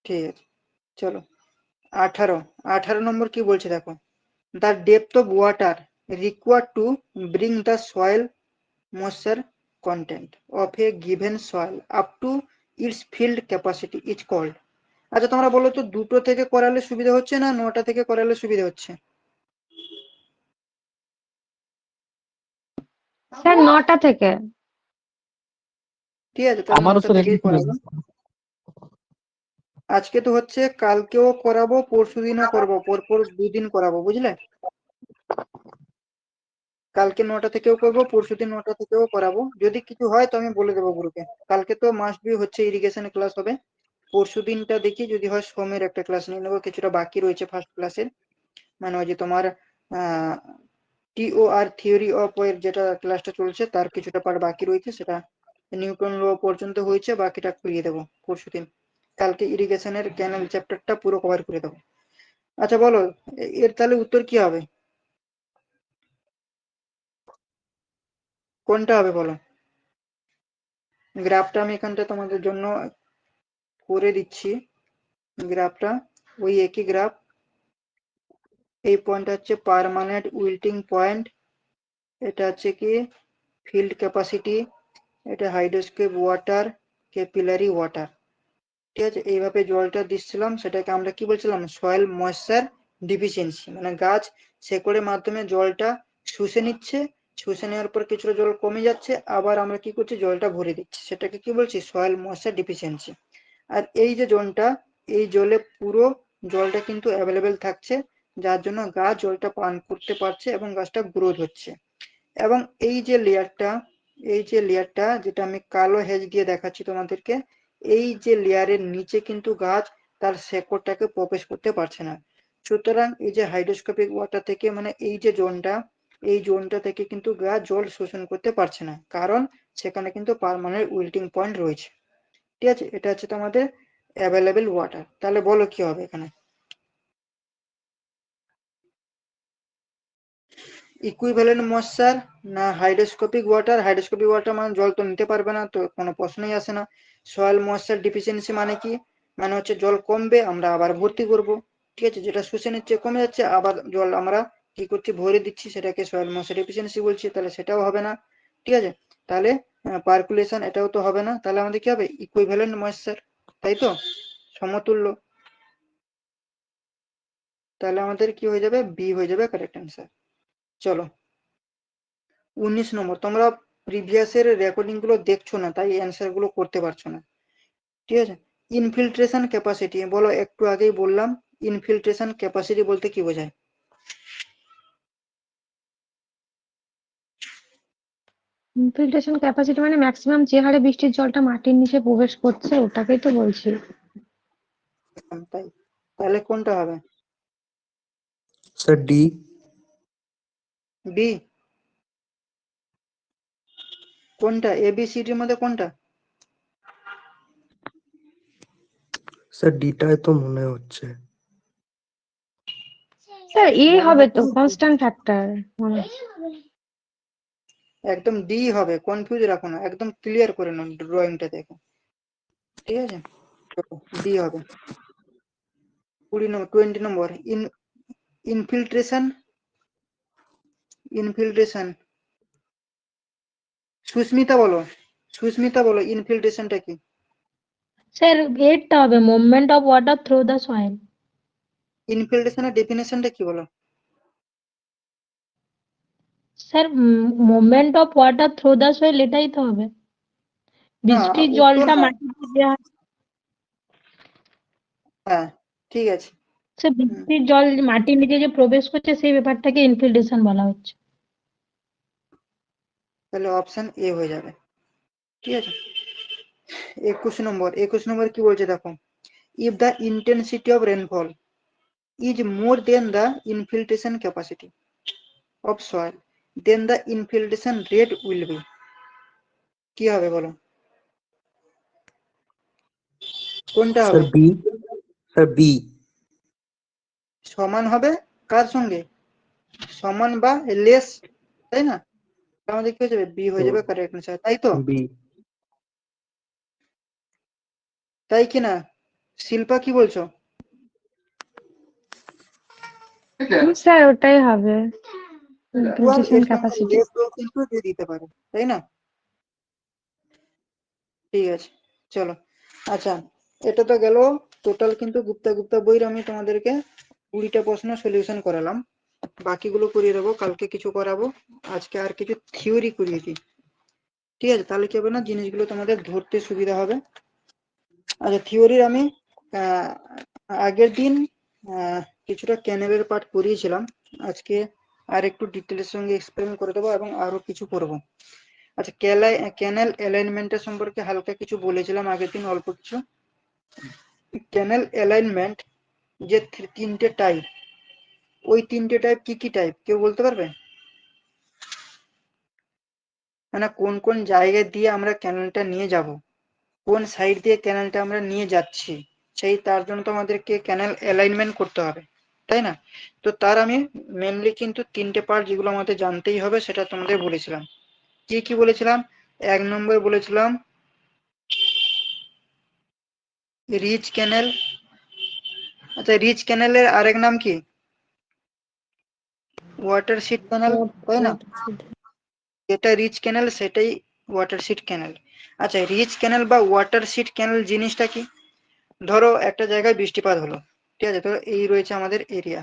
ঠিক আছে, চলো 18 নম্বর কি বলছে দেখো, the depth of water required to bring the soil moisture content of a given soil up to its field capacity is called। আচ্ছা তোমরা বলো তো, দুটো থেকে করালে সুবিধা হচ্ছে না 9টা থেকে করালে সুবিধা হচ্ছে? স্যার 9টা থেকে। ঠিক আছে, তাহলে আমারও 9টা স্যার একই থেকেই ছিল। করাবো। আজকে তো হচ্ছে, কালকেও করাবো, পরশুদিনও করবো, পরপর 2 দিন করাবো, বুঝলে? কালকে 9টা থেকেও করবো, পরশুদিন 9টা থেকেও করাবো, যদি কিছু হয় তো আমি বলে দেবো গ্রুপে। কালকে তো মাস্ট বি হচ্ছে ইরিগেশনের ক্লাস হবে, পরশুদিনটা দেখি যদি হয় সোমের একটা ক্লাস নিয়ে নেবো, কিছুটা বাকি রয়েছে ফার্স্ট ক্লাসের, মানে ওই যে তোমার টিওআর থিওরি অফ এর যেটা ক্লাসটা চলছে তার কিছুটা পার্ট বাকি রয়েছে, সেটা নিউটন ল পর্যন্ত হয়েছে, বাকিটা করিয়ে দেবো পরশুদিন। কালকে ইরিগেশনের ক্যানেল চ্যাপ্টারটা পুরো কভার করে দেবো। আচ্ছা বলো, এর তাহলে উত্তর কি হবে? কোনটা হবে বলো? গ্রাফটা আমি এখানটা তোমাদের জন্য করে দিচ্ছি, গ্রাফটা ওই একই গ্রাফ। এই পয়েন্টটা হচ্ছে পার্মানেন্ট উইল্টিং পয়েন্ট, এটা হচ্ছে কি ফিল্ড ক্যাপাসিটি, এটা হাইড্রোস্কেপ ওয়াটার, ক্যাপিলারি ওয়াটার। ঠিক আছে, এইভাবে জলটা দিচ্ছিলাম, সেটাকে আমরা কি বলছিলাম? সয়েল ময়েশ্চার ডিফিসিয়েন্সি, মানে গাছ শেকড়ের মাধ্যমে জলটা শুষে নিচ্ছে, শুষে নেওয়ার পর কিছুটা জল কমে যাচ্ছে, আবার আমরা কি করছি? জলটা ভরে দিচ্ছি, সেটাকে কি বলছি? Soil moisture deficiency. আর এই যে জলটা, এই জলে পুরো জলটা কিন্তু অ্যাভেলেবেল থাকছে, যার জন্য গাছ জলটা পান করতে পারছে এবং গাছটা গ্রোথ হচ্ছে। এবং এই যে লেয়ারটা যেটা আমি কালো হেজ দিয়ে দেখাচ্ছি তোমাদেরকে, এই যে লেয়ারের নিচে কিন্তু গাছ তার শেকড়টাকে প্রবেশ করতে পারছে না। সুতরাং এই যে হাইড্রোস্কোপিক ওয়াটার থেকে, মানে এই জোনটা থেকে কিন্তু গাছ জল শোষণ করতে পারছে না, কারণ সেখানে কিন্তু পার্মানেন্ট উইল্টিং পয়েন্ট রয়েছে। ঠিক আছে, এটা হচ্ছে তোমাদের অ্যাভেলেবেল ওয়াটার। তাহলে বলো কি হবে এখানে? ইকুইভ্যালেন্ট ময়েশ্চার না হাইড্রোস্কোপিক ওয়াটার? হাইড্রোস্কোপিক ওয়াটার মানে জল তো নিতে পারবে না, তো কোনো প্রশ্নই আসে না। সয়েল ময়েশ্চার ডিফিসিয়েন্সি মানে কি? মানে হচ্ছে জল কমবে, আমরা আবার ভর্তি করব। ঠিক আছে, যেটা শুষে নিচ্ছে কমে যাচ্ছে, আবার জল আমরা কি করছি? ভরে দিচ্ছি, সেটাকে সয়েল ময়েশ্চার ডিফিসিয়েন্সি বলছি, তাহলে সেটাও হবে না। ঠিক আছে, তাহলে পার্কুলেশন এটাও তো হবে না, তাহলে আমাদের কি হবে? ইকুইভ্যালেন্ট ময়েশ্চার, তাই তো, সমতুল্য। তাহলে আমাদের কি হয়ে যাবে? বি হয়ে যাবে কারেক্ট অ্যান্সার। চলো 19 নম্বর, তোমরা প্রিভিয়াসের রেকর্ডিং গুলো দেখছো না, তাই অ্যান্সার গুলো করতে পারছো না। ঠিক আছে, ইনফিল্ট্রেশন ক্যাপাসিটি বলো, একটু আগেই বললাম ইনফিল্ট্রেশন ক্যাপাসিটি বলতে কি বোঝায়? ইনফিল্ট্রেশন ক্যাপাসিটি মানে ম্যাক্সিমাম যে হারে বৃষ্টির জলটা মাটির নিচে প্রবেশ করছে ওটাকেই তো বলছি। তাই, তাহলে কোনটা হবে? Sir D. বি? কোনটা, এ বি সি ডির মধ্যে কোনটা? স্যার ডিটাই তো মনে হচ্ছে। স্যার এ মনে হবে তো হচ্ছে না? Constant factor. একদম ডি হবে, কনফিউজ রাখো না, একদম ক্লিয়ার করে নাও ড্রয়িংটা দেখো। ঠিক আছে, ডি হবে। 20 নম্বর ইনফিল্ট্রেশন। ইনফিল্ট্রেশন, সুস্মিতা বলো, সুস্মিতা বলো ইনফিল্ট্রেশনটা কি? স্যার এরটা হবে movement of water through the soil. ইনফিল্ট্রেশনের ডেফিনেশনটা কি বলো? Sir movement of water through the soil, এটাই তো হবে। না, বৃষ্টির উত্তর জলটা না। মাটিতে দেওয়া, হ্যাঁ, ঠিক আছে। স্যার বৃষ্টির জল মাটির নিচে যে প্রবেশ করছে সেই ব্যাপারটাকে ইনফিল্ট্রেশন বলা হচ্ছে। তাহলে অপশন এ হয়ে যাবে। ঠিক আছে, 21 নম্বর কি বলছে দেখো, if the intensity of rainfall is more than the infiltration capacity of soil, then the infiltration rate will be, কি হবে বলো, কোনটা স্যার হবে? বি। Sir B. সমান হবে কার সঙ্গে? সমান বা লেস, তাই না? আমাদের কি হয়ে যাবে, বি হয়ে যাবে কারেক্ট অ্যান্সার, তাই তো? বি। তাই কি না? শিল্পা কি বলছো? স্যার ওটাই হবে ওয়ান ইনফিল্ট্রেশন এর সঙ্গে ক্যাপাসিটি। লেস কিন্তু দিয়ে দিতে পারে, তাই না? ঠিক আছে, চলো। আচ্ছা, এটা তো গেল টোটাল, কিন্তু গুপ্তা গুপ্তা বইয়ের আমি তোমাদেরকে 20টা প্রশ্ন সলিউশন করালাম, বাকিগুলো করিয়ে দেবো, কালকে কিছু করাবো, আজকে আর কিছু থিওরি করিয়ে দিই। ঠিক আছে, তাহলে কি হবে না, জিনিসগুলো তোমাদের ধরতে সুবিধা হবে। আচ্ছা, থিওরির আমি আহ, আগের দিন কিছুটা ক্যানেলের পার্ট করিয়েছিলাম, আজকে আর একটু ডিটেলের সঙ্গে এক্সপ্লেন করে দেবো এবং আরো কিছু করব। আচ্ছা, ক্যানেল অ্যালাইনমেন্টের সম্পর্কে হালকা কিছু বলেছিলাম আগের দিন, অল্প কিছু। ক্যানেল অ্যালাইনমেন্ট যে তিনটে টাইপ, ওই তিনটে টাইপ কি কি টাইপ কেউ বলতে পারবে? মানে কোন কোন জায়গা দিয়ে আমরা ক্যানেলটা নিয়ে যাব, কোন সাইড দিয়ে ক্যানেলটা আমরা নিয়ে যাচ্ছি, সেই তার জন্য তো আমাদেরকে ক্যানেল অ্যালাইনমেন্ট করতে হবে, তাই না? তো তার আমি মেনলি কিন্তু তিনটে পার্ট যেগুলো আমাদের জানতেই হবে সেটা তোমাদের বলেছিলাম। কি কি বলেছিলাম? 1 নম্বর বলেছিলাম রিচ ক্যানেল। আচ্ছা, রিচ ক্যানেলের আরেক নাম কি? ওয়াটারশিট ক্যানেল, তাই না? যেটা রিচ ক্যানেল সেটাই ওয়াটারশিট ক্যানেল। আচ্ছা, রিচ ক্যানেল বা ওয়াটারশিট ক্যানেল জিনিসটা কি? ধরো একটা জায়গায় বৃষ্টিপাত হলো, ঠিক আছে, ধরো এই রয়েছে আমাদের এরিয়া,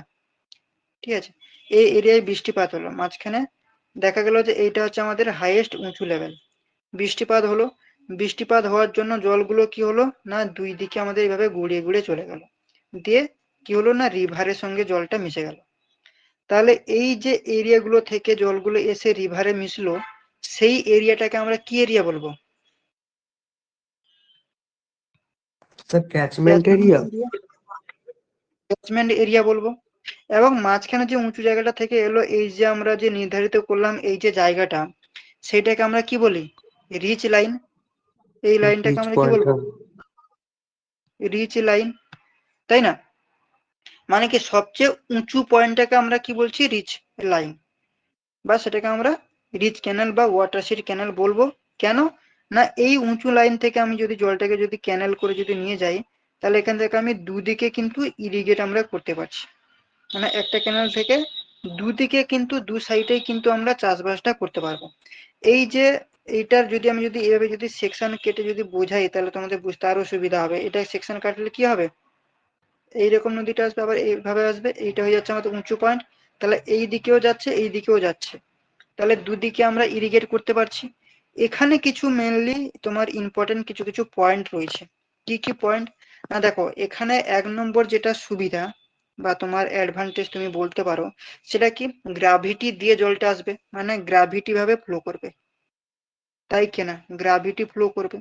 ঠিক আছে, এই এরিয়ায় বৃষ্টিপাত হলো, মাঝখানে দেখা গেল যে এইটা হচ্ছে আমাদের হাইয়েস্ট উঁচু লেভেল, বৃষ্টিপাত হলো, বৃষ্টিপাত হওয়ার জন্য জলগুলো কি হলো না, দুই দিকে আমাদের এইভাবে গুড়িয়ে গুড়িয়ে চলে গেল, দিয়ে কি হলো না, রিভারের সঙ্গে জলটা মিশে গেল। তাহলে এই যে এরিয়াগুলো থেকে জলগুলো এসে রিভারে মিশলো, সেই এরিয়াটাকে আমরা কি এরিয়া বলবো? Sir catchment area. Catchment area বলবো। এবং মাঝখানে যে উঁচু জায়গাটা থেকে এলো, এই যে আমরা যে নির্ধারিত করলাম এই যে জায়গাটা, সেটাকে আমরা কি বলি? Reach line. এই লাইনটাকে রিচ আমরা কি পয়েন্ট। বলবো? রিচ লাইন, তাই না? মানে কি সবচেয়ে উঁচু পয়েন্টটাকে আমরা কি বলছি? রিচ লাইন, বা সেটাকে আমরা রিচ ক্যানেল বা ওয়াটারশেড ক্যানেল বলবো। কেন না, এই উঁচু লাইন থেকে আমি যদি জলটাকে যদি ক্যানেল করে যদি নিয়ে যাই, তাহলে এখান থেকে আমি দুদিকে কিন্তু ইরিগেট আমরা করতে পারছি, মানে একটা ক্যানেল থেকে দুদিকে কিন্তু দু সাইডেই কিন্তু আমরা চাষবাসটা করতে পারবো। এই যে এইটার যদি আমি যদি এইভাবে যদি সেকশন কেটে যদি বোঝাই, তাহলে তোমাদের বুঝতে আরো সুবিধা হবে। এটা সেকশন কাটলে কি হবে, এইরকম নদীটা আসবে, আবার এইভাবে আসবে, এইটা হয়ে যাচ্ছে আমাদের উঁচু পয়েন্ট, তাহলে এই দিকেও যাচ্ছে এই দিকেও যাচ্ছে, তাহলে দুদিকে আমরা ইরিগেট করতে পারছি। এখানে কিছু মেনলি তোমার ইম্পর্টেন্ট কিছু কিছু পয়েন্ট রয়েছে। কি কি পয়েন্ট? না দেখো, এখানে 1 নম্বর যেটা সুবিধা বা তোমার অ্যাডভান্টেজ তুমি বলতে পারো, সেটা কি, গ্র্যাভিটি দিয়ে জলটা আসবে, মানে গ্র্যাভিটি ভাবে ফ্লো করবে, তাই কিনা? গ্র্যাভিটি ফ্লো করবে,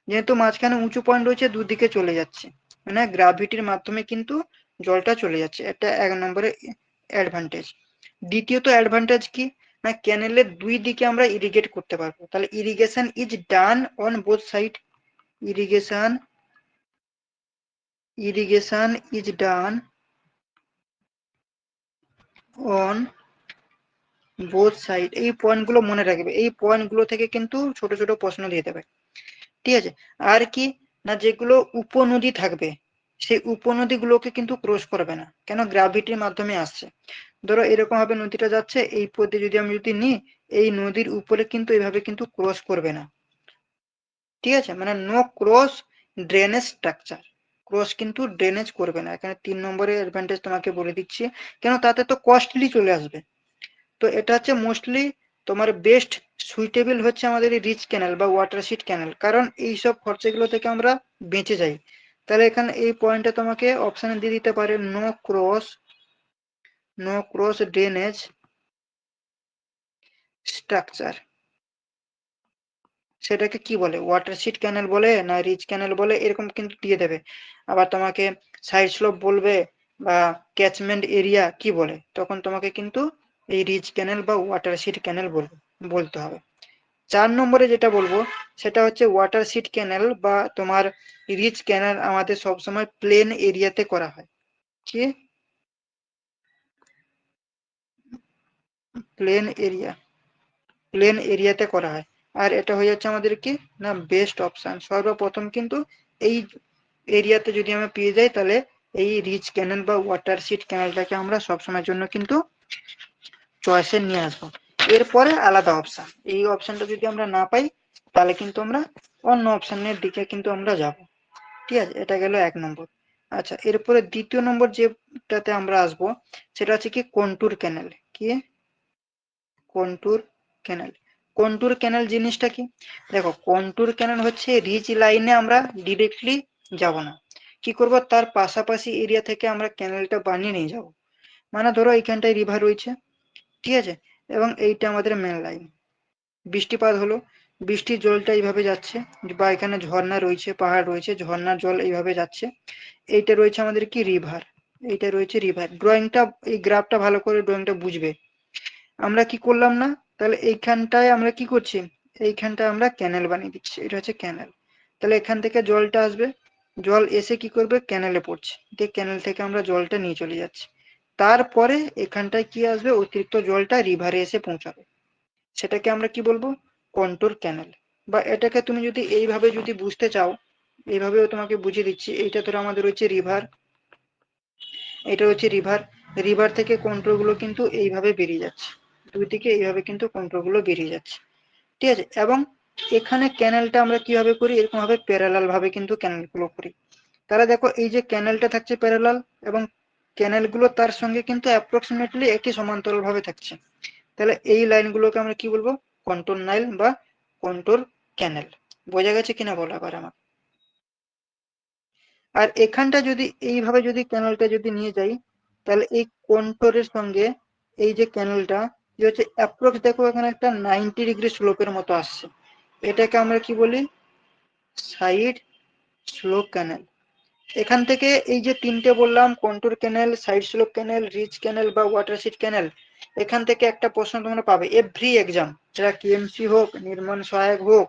যেহেতু মাঝখানে উঁচু পয়েন্ট রয়েছে, দুদিকে চলে যাচ্ছে, মানে গ্র্যাভিটির মাধ্যমে কিন্তু জলটা চলে যাচ্ছে। এটা 1 নম্বরের অ্যাডভান্টেজ। দ্বিতীয়ত অ্যাডভান্টেজ কি, না ক্যানেলের দুই দিকে আমরা ইরিগেট করতে পারবো। তাহলে irrigation is done on both side, irrigation is done on both side. এই পয়েন্টগুলো মনে রাখবে, এই পয়েন্টগুলো থেকে কিন্তু ছোট ছোট প্রশ্ন দিয়ে দেবে, ঠিক আছে? আর কি, না যেগুলো উপনদী থাকবে, সেই উপনদীগুলোকে কিন্তু ক্রস করবে না, কেন? গ্র্যাভিটির মাধ্যমে আসছে। ধরো এরকম ভাবে নদীটা যাচ্ছে, এই পথে যদি আমি যদি নিই, এই নদীর উপরে কিন্তু এইভাবে কিন্তু ক্রস করবে না, ঠিক আছে? মানে no cross drainage structure, cross কিন্তু ড্রেনেজ করবে না। এখানে 3 নম্বরের অ্যাডভান্টেজ তোমাকে বলে দিচ্ছি, কেন? তাতে তো কস্টলি চলে আসবে। তো এটা হচ্ছে মোস্টলি তোমার বেস্ট সুইটেবল হচ্ছে আমাদের এই রিচ ক্যানেল বা ওয়াটারশিট ক্যানেল, কারণ এইসব খরচাগুলো থেকে আমরা বেঁচে যাই। তাহলে এখানে এই পয়েন্টে তোমাকে অপশনে দিয়ে দিতে পারে নো ক্রস ড্রেনেজ স্ট্রাকচার। সেটাকে কি বলে, ওয়াটারশিট ক্যানেল বলে না রিচ ক্যানেল বলে, এরকম কিন্তু দিয়ে দেবে। আবার তোমাকে সাইড স্লোপ বলবে বা ক্যাচমেন্ট এরিয়া কি বলে, তখন তোমাকে কিন্তু এই রিচ ক্যানেল বা ওয়াটারশিট ক্যানেল বলতে হবে। 4 নম্বরে যেটা বলবো, সেটা হচ্ছে ওয়াটারশিট ক্যানেল বা তোমার রিচ ক্যানেল আমাদের সবসময় প্লেন এরিয়াতে করা হয়। কি? প্লেন এরিয়াতে করা হয়। আর এটা হয়ে যাচ্ছে আমাদের কি, না বেস্ট অপশন। সর্বপ্রথম কিন্তু এই এরিয়াতে যদি আমরা পেয়ে যাই, তাহলে এই রিচ ক্যানেল বা ওয়াটারশিট ক্যানেলটাকে আমরা সবসময়ের জন্য কিন্তু চয়েসে নিয়ে আসবো। এরপরে আলাদা অপশন, এই অপশনটা যদি আমরা না পাই, তাহলে কিন্তু আমরা অন্য অপশনের দিকে কিন্তু আমরা যাব, ঠিক আছে? এটা গেল 1 নম্বর। আচ্ছা, এরপরে দ্বিতীয় নম্বর যেটাতে আমরা আসবো, সেটা হচ্ছে কি কন্টুর ক্যানেল। কি? কন্টুর ক্যানেল। কন্টুর ক্যানেল জিনিসটা কি? দেখো, কন্টুর ক্যানেল হচ্ছে রিচ লাইনে আমরা ডিরেক্টলি যাব না, কি করব, তার পাশাপাশি এরিয়া থেকে আমরা ক্যানেলটা বানিয়ে নিয়ে যাব। মানে ধরো এইখানটায় রিভার রয়েছে, ঠিক আছে, এবং এইটা আমাদের মেন লাইন। বৃষ্টিপাত হলো, বৃষ্টির জলটা এইভাবে যাচ্ছে, বা এখানে ঝর্ণা রয়েছে, পাহাড় রয়েছে, ঝর্ণার জল এইভাবে যাচ্ছে। এইটা রয়েছে আমাদের কি রিভার, এইটা রয়েছে রিভার। ড্রয়িংটা, এই গ্রাফটা ভালো করে ড্রয়িংটা বুঝবে। আমরা কি করলাম না, তাহলে এইখানটায় আমরা কি করছি, এইখানটায় আমরা ক্যানেল বানিয়ে দিচ্ছি, এটা হচ্ছে ক্যানেল। তাহলে এখান থেকে জলটা আসবে, জল এসে কি করবে, ক্যানেলে পড়ছে, দিয়ে ক্যানেল থেকে আমরা জলটা নিয়ে চলে যাচ্ছি। তারপরে এখানটায় কি আসবে, অতিরিক্ত জলটা রিভারে এসে পৌঁছাবে, সেটাকে আমরা কি বলবো, কন্টুর ক্যানেল। বা এটাকে তুমি যদি এইভাবে যদি বুঝতে চাও, এইভাবেও তোমাকে বুঝিয়ে দিচ্ছি। এইটা ধরো আমাদের রয়েছে রিভার, এটা হচ্ছে রিভার, রিভার থেকে কন্ট্রোল গুলো কিন্তু এইভাবে বেরিয়ে যাচ্ছে, দুই দিকে এইভাবে কিন্তু কন্ট্রোল গুলো বেরিয়ে যাচ্ছে, ঠিক আছে? এবং এখানে ক্যানেলটা আমরা কিভাবে করি, এরকম ভাবে প্যারালাল ভাবে কিন্তু ক্যানেল গুলো করি। তাহলে দেখো, এই যে ক্যানেলটা থাকছে প্যারালাল, এবং ক্যানেল গুলো তার সঙ্গে কিন্তু অ্যাপ্রক্সিমেটলি একই সমান্তরাল ভাবে থাকছে। তাহলে এই লাইনগুলোকে আমরা কি বলবো, কন্ট্রোল লাইন বা কন্ট্রোল ক্যানেল। বোঝা গেছে কিনা বলো আবার আমার? আর এখানটা যদি এইভাবে যদি ক্যানেলটা যদি নিয়ে যাই, তাহলে এই কন্ট্রোলের সঙ্গে এই যে ক্যানেলটা, যে হচ্ছে অ্যাপ্রক্স, দেখো এখানে একটা 90 ডিগ্রি স্লোপের মতো আসছে, এটাকে আমরা কি বলি, সাইড স্লোপ ক্যানেল। এখান থেকে এই যে তিনটে বললাম, কন্ট্রোল ক্যানেল, সাইড স্লোপ ক্যানেল, রিচ ক্যানেল বা ওয়াটারশিট ক্যানেল, এখান থেকে একটা প্রশ্ন তোমরা পাবে এভরি এক্সাম, সেটা কেএমসি হোক, নির্মাণ সহায়ক হোক,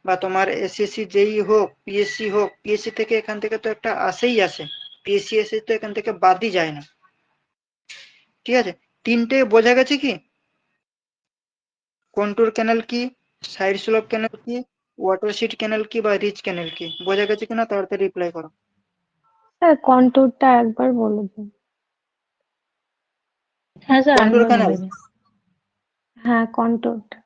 বা তোমার এসএসসি জেই হোক, পিএসসি হোক। পিএসসি থেকে এখান থেকে তো একটা আসেই আসে, পিএসসি এসে তো এখান থেকে বাদই যায় না, ঠিক আছে? তিনটে বোঝা গেছে কি, কন্ট্রোল ক্যানেল কি, সাইড স্লোপ ক্যানেল কি, ওয়াটারশিট ক্যানেল কি বা রিচ ক্যানেল কি, বোঝা গেছে কিনা তাড়াতাড়ি রিপ্লাই করো। স্যার কন্ট্যুরটা একবার বলে দিন। হ্যাঁ স্যার, কন্ট্রোল একবার ক্যানেল, বলে দিন। হ্যাঁ কন্ট্যুরটা।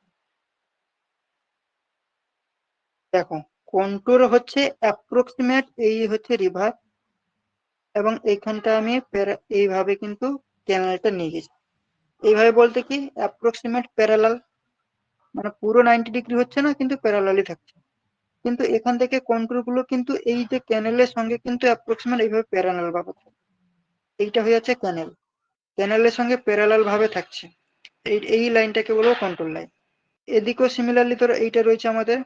দেখো, কন্ট্রোল হচ্ছে অ্যাপ্রক্সিমেট, এই হচ্ছে রিভার, এবং এইখানটা আমি এইভাবে কিন্তু ক্যানেলটা নিয়ে গেছি। এইভাবে বলতে কি, অ্যাপ্রক্সিমেট প্যারালাল, মানে পুরো 90 ডিগ্রি হচ্ছে না, কিন্তু প্যারালালি থাকছে। কিন্তু এখান থেকে কন্ট্রোল গুলো কিন্তু এই যে ক্যানেলের সঙ্গে কিন্তু অ্যাপ্রক্সিমেট এইভাবে প্যারালাল ভাবে থাকছে। এইটা হয়ে যাচ্ছে ক্যানেল, ক্যানেলের সঙ্গে প্যারালাল ভাবে থাকছে। এই লাইনটাকে বলবো কন্ট্রোল লাইন। এদিকেও সিমিলারলি ধরো এইটা রয়েছে আমাদের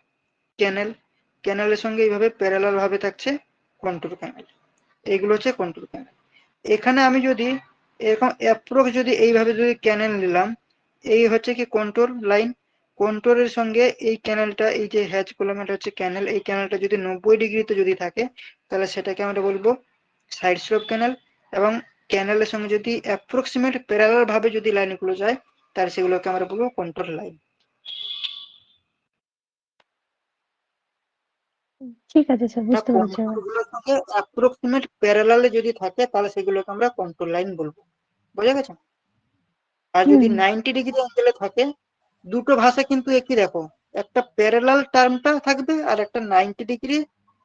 ক্যানেল, ক্যানেলের সঙ্গে এইভাবে প্যারালাল ভাবে থাকছে কন্ট্রোল ক্যানেল। এইগুলো হচ্ছে কন্ট্রোল ক্যানেল। এখানে আমি যদি এরকম অ্যাপ্রক্স যদি এইভাবে যদি ক্যানেল নিলাম, এই হচ্ছে কি কন্ট্রোল লাইন। কন্ট্রোলের সঙ্গে এই ক্যানেলটা, এই যে হ্যাচ কলামটা হচ্ছে ক্যানেল, এই ক্যানেলটা যদি 90 ডিগ্রিতে যদি থাকে তাহলে সেটাকে আমরা বলবো সাইড স্লোপ ক্যানেল। এবং ক্যানেলের সঙ্গে যদি অ্যাপ্রক্সিমেট প্যারালাল ভাবে যদি লাইনগুলো যায় তাহলে সেগুলোকে আমরা বলবো কন্ট্রোল লাইন। ঠিক আছে স্যার, বুঝতে পেরেছি এবার। কন্ট্রোলগুলোর সঙ্গে অ্যাপ্রক্সিমেট প্যারালালে যদি থাকে তাহলে সেগুলোকে আমরা কন্ট্রোল লাইন বলবো। বোঝা গেছে? আর যদি হুম 90 ডিগ্রি অ্যাঙ্গেলে থাকে, দুটো ভাষা কিন্তু একই, দেখো একটা প্যারালাল টার্মটা থাকবে আর একটা 90 ডিগ্রি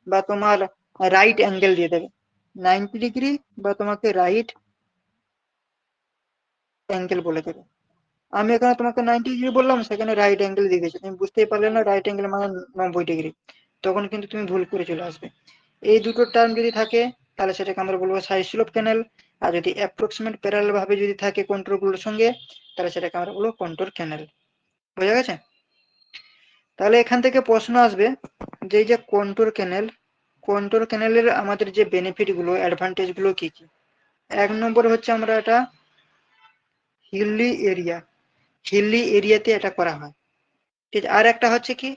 বা তোমার রাইট অ্যাঙ্গেল দিয়ে দেবে। 90 ডিগ্রি বা তোমাকে রাইট অ্যাঙ্গেল বলে দেবে। আমি এখানে তোমাকে 90 ডিগ্রি বললাম, সেখানে রাইট অ্যাঙ্গেল দিয়ে দিয়েছি, তুমি বুঝতেই পারলে না রাইট অ্যাঙ্গেল মানে 90 ডিগ্রি, তখন কিন্তু তুমি ভুল করে চলে আসবে। এই দুটো টার্ম যদি থাকে তাহলে সেটাকে আমরা বলবো সাইড স্লোপ ক্যানেল। আর যদি অ্যাপ্রক্সিমেট প্যারালাল ভাবে যদি থাকে কন্ট্রোলগুলোর সঙ্গে তাহলে সেটাকে আমরা বলবো কন্ট্রোল ক্যানেল। বোঝা গেছে? তাহলে এখান থেকে প্রশ্ন আসবে যে এই যে কন্ট্রোল ক্যানেলের আমাদের যে বেনিফিট গুলো, অ্যাডভান্টেজ গুলো কি কি। 1 নম্বর হচ্ছে আমরা এটা হিলি এরিয়াতে এটা করা হয়। ঠিক আছে? আর একটা হচ্ছে কি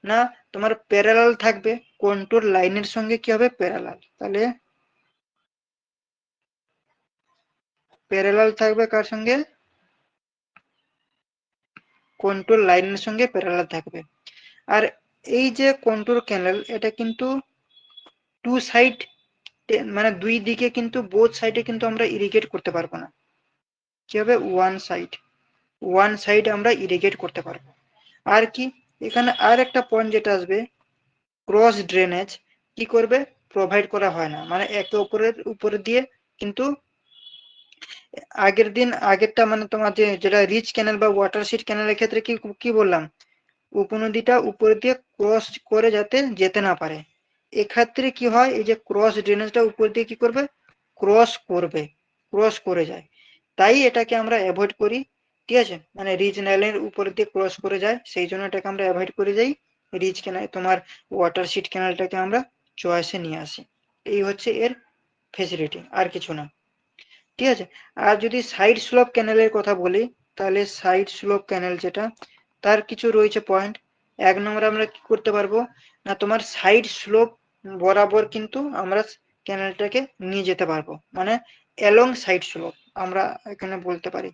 না, তোমার প্যারালাল থাকবে কন্ট্রোল লাইনের সঙ্গে, কি হবে প্যারালাল, তাহলে প্যারালাল থাকবে কার সঙ্গে, কন্ট্রোল লাইনের সঙ্গে প্যারালাল থাকবে। আর এই যে কন্ট্রোল ক্যানেল, এটা কিন্তু টু সাইড, মানে দুই দিকে কিন্তু বোথ সাইডে কিন্তু আমরা ইরিগেট করতে পারবো না। কি হবে, ওয়ান সাইড আমরা ইরিগেট করতে পারবো। আর কি এখানে আর একটা পয়েন্ট যেটা আসবে, ক্রস ড্রেনেজ কি করবে, প্রোভাইড করা হয় না, মানে একে অপরের উপরে দিয়ে কিন্তু আগেরটা মানে তোমার যেটা রিচ ক্যানেল বা ওয়াটারশিট ক্যানেলের ক্ষেত্রে কি কি বললাম, উপনদীটা উপর দিয়ে ক্রস করে যাতে যেতে না পারে। এক্ষেত্রে কি হয়, এই যে ক্রস ড্রেনেজটা উপর দিয়ে কি করবে, ক্রস করে যায়। তাই এটাকে আমরা অ্যাভয়েড করি। ঠিক আছে, মানে রিচ নাইলের উপর দিয়ে ক্রস করে যায়, সেই জন্য এটাকে আমরা অ্যাভয়েড করে যাই। রিচ ক্যানেল তোমার ওয়াটারশিট ক্যানেলটাকে আমরা চয়েসে নিয়ে আসি। এই হচ্ছে এর ফেসিলিটি, আর কিছু না। ঠিক আছে, আর যদি সাইড স্লোপ ক্যানেলের কথা বলি, তাহলে সাইড স্লোপ ক্যানেল যেটা, তার কিছু রয়েছে পয়েন্ট। 1 নম্বরে আমরা কি করতে পারবো না, তোমার সাইড স্লোপ বরাবর কিন্তু আমরা ক্যানেলটাকে নিয়ে যেতে পারবো, মানে অ্যালং সাইড স্লোপ আমরা এখানে বলতে পারি,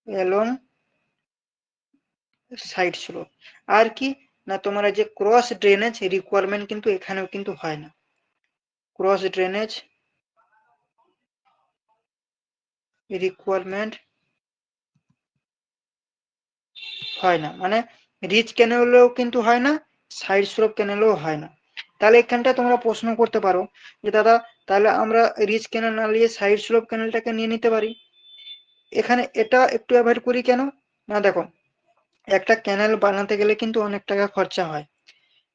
অ্যালং সাইড স্লোপ। আর কি না, তোমার যে ক্রস ড্রেনেজ রিকোয়ারমেন্ট কিন্তু এখানেও কিন্তু হয় না, ক্রস ড্রেনেজ রিকোয়ারমেন্ট হয় না, মানে রিচ ক্যানেলেও কিন্তু হয় না, সাইড স্লোপ ক্যানেলেও হয় না। তাহলে এখানটা তোমরা প্রশ্ন করতে পারো যে দাদা তাহলে আমরা রিচ ক্যানেল না নিয়ে সাইড স্লোপ ক্যানেলটাকে নিয়ে নিতে পারি, এখানে এটা একটু অ্যাভয়েড করি কেন না, দেখো একটা ক্যানেল বানাতে গেলে কিন্তু অনেক টাকা খরচা হয়।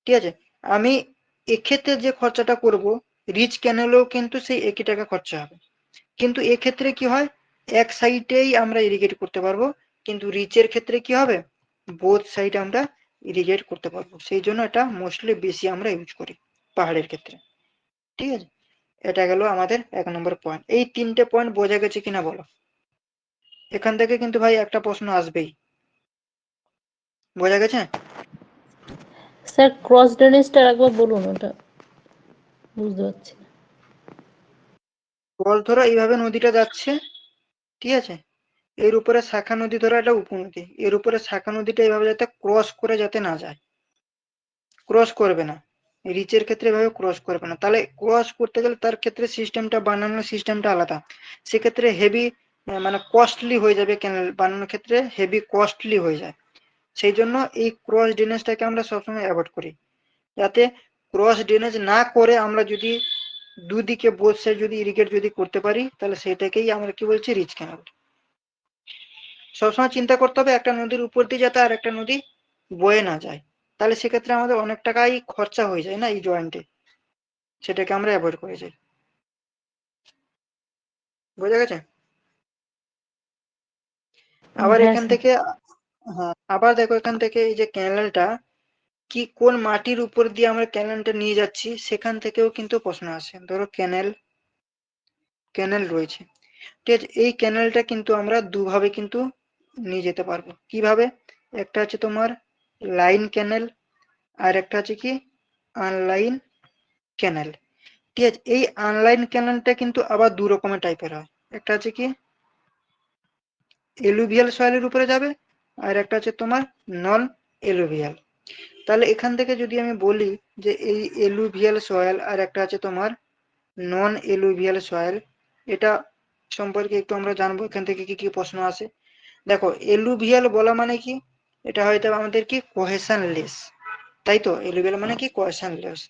ঠিক আছে, আমি এক্ষেত্রে যে খরচাটা করব, রিচ ক্যানেলেও কিন্তু সেই একই টাকা খরচা হবে, কিন্তু এক্ষেত্রে কি হয়, এক সাইডেই আমরা ইরিগেট করতে পারবো, কিন্তু রিচের ক্ষেত্রে কি হবে, বোথ সাইড আমরা ইরিগেট করতে পারবো, সেই জন্য এটা মোস্টলি বেশি আমরা ইউজ করি পাহাড়ের ক্ষেত্রে। ঠিক আছে, এটা গেল আমাদের 1 নম্বর পয়েন্ট। এই 3টে পয়েন্ট বোঝা গেছে কিনা বলো? এখান থেকে কিন্তু ভাই একটা প্রশ্ন আসবেই, বোঝা গেছে? স্যার ক্রস ড্রেনেজটা একবার বলুন, ওটা বুঝতে পারছি না। জল ধরো এইভাবে নদীটা যাচ্ছে, ঠিক আছে, এর উপরে শাখা নদী ধরো একটা উপনদী, এর উপরে শাখা নদীটা এইভাবে যাতে ক্রস করে যাতে না যায়, ক্রস করবে না, রিচের ক্ষেত্রে এভাবে ক্রস করবে না, তাহলে ক্রস করতে গেলে তার ক্ষেত্রে সিস্টেমটা, বানানোর সিস্টেমটা আলাদা, সেক্ষেত্রে হেভি মানে কস্টলি হয়ে যাবে, ক্যানেল বানানোর ক্ষেত্রে হেভি কস্টলি হয়ে যায়। সেই জন্য এই ক্রস ড্রেনেজটাকে আমরা সবসময় অ্যাভয়েড করি, যাতে ক্রস ড্রেনেজ না করে আমরা যদি দুদিকে বোথ সাইড যদি ইরিগেট যদি করতে পারি তাহলে সেটাকেই আমরা কি বলছি, রিচ ক্যানেল। সবসময় চিন্তা করতে হবে একটা নদীর উপর দিয়ে যাতে আর একটা নদী বয়ে না যায়, তাহলে সেক্ষেত্রে আমাদের অনেক টাকাই খরচা হয়ে যায় না এই জয়েন্টে, সেটাকে আমরা অ্যাভয়েড করে যাই। বোঝা গেছে? আবার হ্যাঁ এখান স্যার। থেকে হ্যাঁ, আবার দেখো এখান থেকে এই যে ক্যানেলটা কি কোন মাটির উপর দিয়ে আমরা ক্যানেলটা নিয়ে যাচ্ছি সেখান থেকেও কিন্তু প্রশ্ন আসে। ধরো ক্যানেল রয়েছে, ঠিক আছে, এই ক্যানেলটা কিন্তু আমরা দুভাবে কিন্তু নিয়ে যেতে পারবো। কিভাবে? একটা হচ্ছে তোমার লাইন ক্যানেল, আর একটা হচ্ছে কি আনলাইন ক্যানেল। ঠিক আছে, এই আনলাইন ক্যানেলটা কিন্তু আবার দু রকমের টাইপের হয়। একটা হচ্ছে কি এলুভিয়াল সয়েলের উপরে যাবে, আর একটা হচ্ছে তোমার নন এলুভিয়াল। তাহলে এখান থেকে যদি আমি বলি যে এই এলুভিয়াল সয়েল আর একটা আছে তোমার নন এলুভিয়াল সয়েল, এটা সম্পর্কে একটু আমরা জানবো এখান থেকে কি কি প্রশ্ন আসে। দেখো এলুভিয়াল বলা মানে কি, এটা হয়তো আমাদের কি কোহেশন লেস, তাই তো? এলুভিয়াল মানে কি কোহেশন লেস,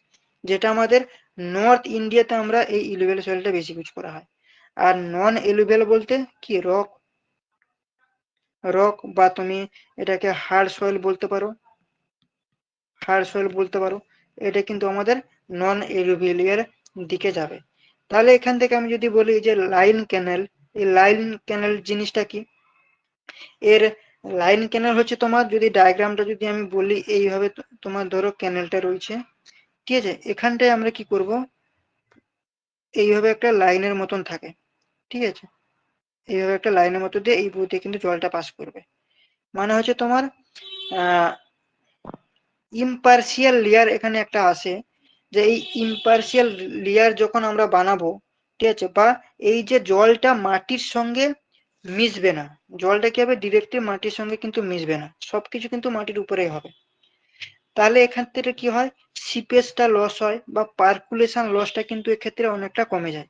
যেটা আমাদের নর্থ ইন্ডিয়াতে আমরা এই এলুভিয়াল সয়েলটা বেশি ইউজ করা হয়। আর নন এলুভিয়াল বলতে কি রক বা তুমি এটাকে হার্ড সয়েল বলতে পারো, এটা কিন্তু আমাদের নন এলুভিয়াল দিকে যাবে। তাহলে এখান থেকে আমি যদি বলি যে লাইন ক্যানেল, এই লাইন ক্যানেল জিনিসটা কি? এর লাইন ক্যানেল হচ্ছে তোমার, যদি ডায়াগ্রামটা যদি আমি বলি এইভাবে, তোমার ধরো ক্যানেলটা রয়েছে, ঠিক আছে, এখানটায় আমরা কি করব, এইভাবে একটা লাইনের মতন থাকে, ঠিক আছে, এইভাবে একটা লাইনের মতো দিয়ে এই বুথে কিন্তু জলটা পাস করবে। মানে হচ্ছে তোমার আহ ইম্পার্শিয়াল লেয়ার এখানে একটা আসে, যে এই ইম্পার্শিয়াল লেয়ার যখন আমরা বানাবো, ঠিক আছে, বা এই যে জলটা মাটির সঙ্গে মিশবে না, জলটা কি হবে ডিরেক্টলি মাটির সঙ্গে কিন্তু মিশবে না, সবকিছু কিন্তু মাটির উপরেই হবে। তাহলে এখান থেকে কি হয়, সিপেজটা লস হয় বা পার্কুলেশন লসটা কিন্তু এক্ষেত্রে অনেকটা কমে যায়।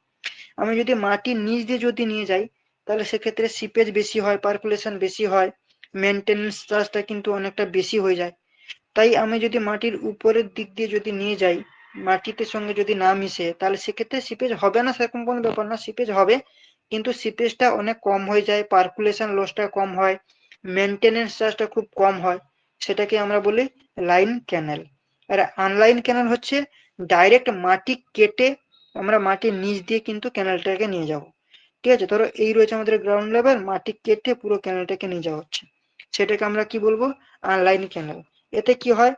আমি যদি মাটির নিচ দিয়ে যদি নিয়ে যাই, তাহলে সেক্ষেত্রে সিপেজ বেশি হয়, পার্কুলেশন বেশি হয়, মেনটেনেন্স চার্জটা কিন্তু অনেকটা বেশি হয়ে যায়। তাই আমি যদি মাটির উপরের দিক দিয়ে যদি নিয়ে যাই, মাটিতে সঙ্গে যদি না মিশে, তাহলে সেক্ষেত্রে সিপেজ হবে না, সেরকম কোনো ব্যাপার না, সিপেজ হবে কিন্তু সিপেজটা অনেক কম হয়ে যায়, পার্কুলেশন লসটা কম হয়, মেনটেনেন্স চার্জটা খুব কম হয়, সেটাকে আমরা বলি লাইন ক্যানেল। আর আনলাইন ক্যানেল হচ্ছে ডাইরেক্ট মাটি কেটে আমরা মাটির নিচ দিয়ে কিন্তু ক্যানেলটাকে নিয়ে যাব। ঠিক আছে, ধরো এই রয়েছে আমাদের গ্রাউন্ড লেভেল, মাটি কেটে পুরো ক্যানেলটাকে নিয়ে যাওয়া হচ্ছে, সেটাকে আমরা কি বলবো, আনলাইন ক্যানেল। এতে কি হয়,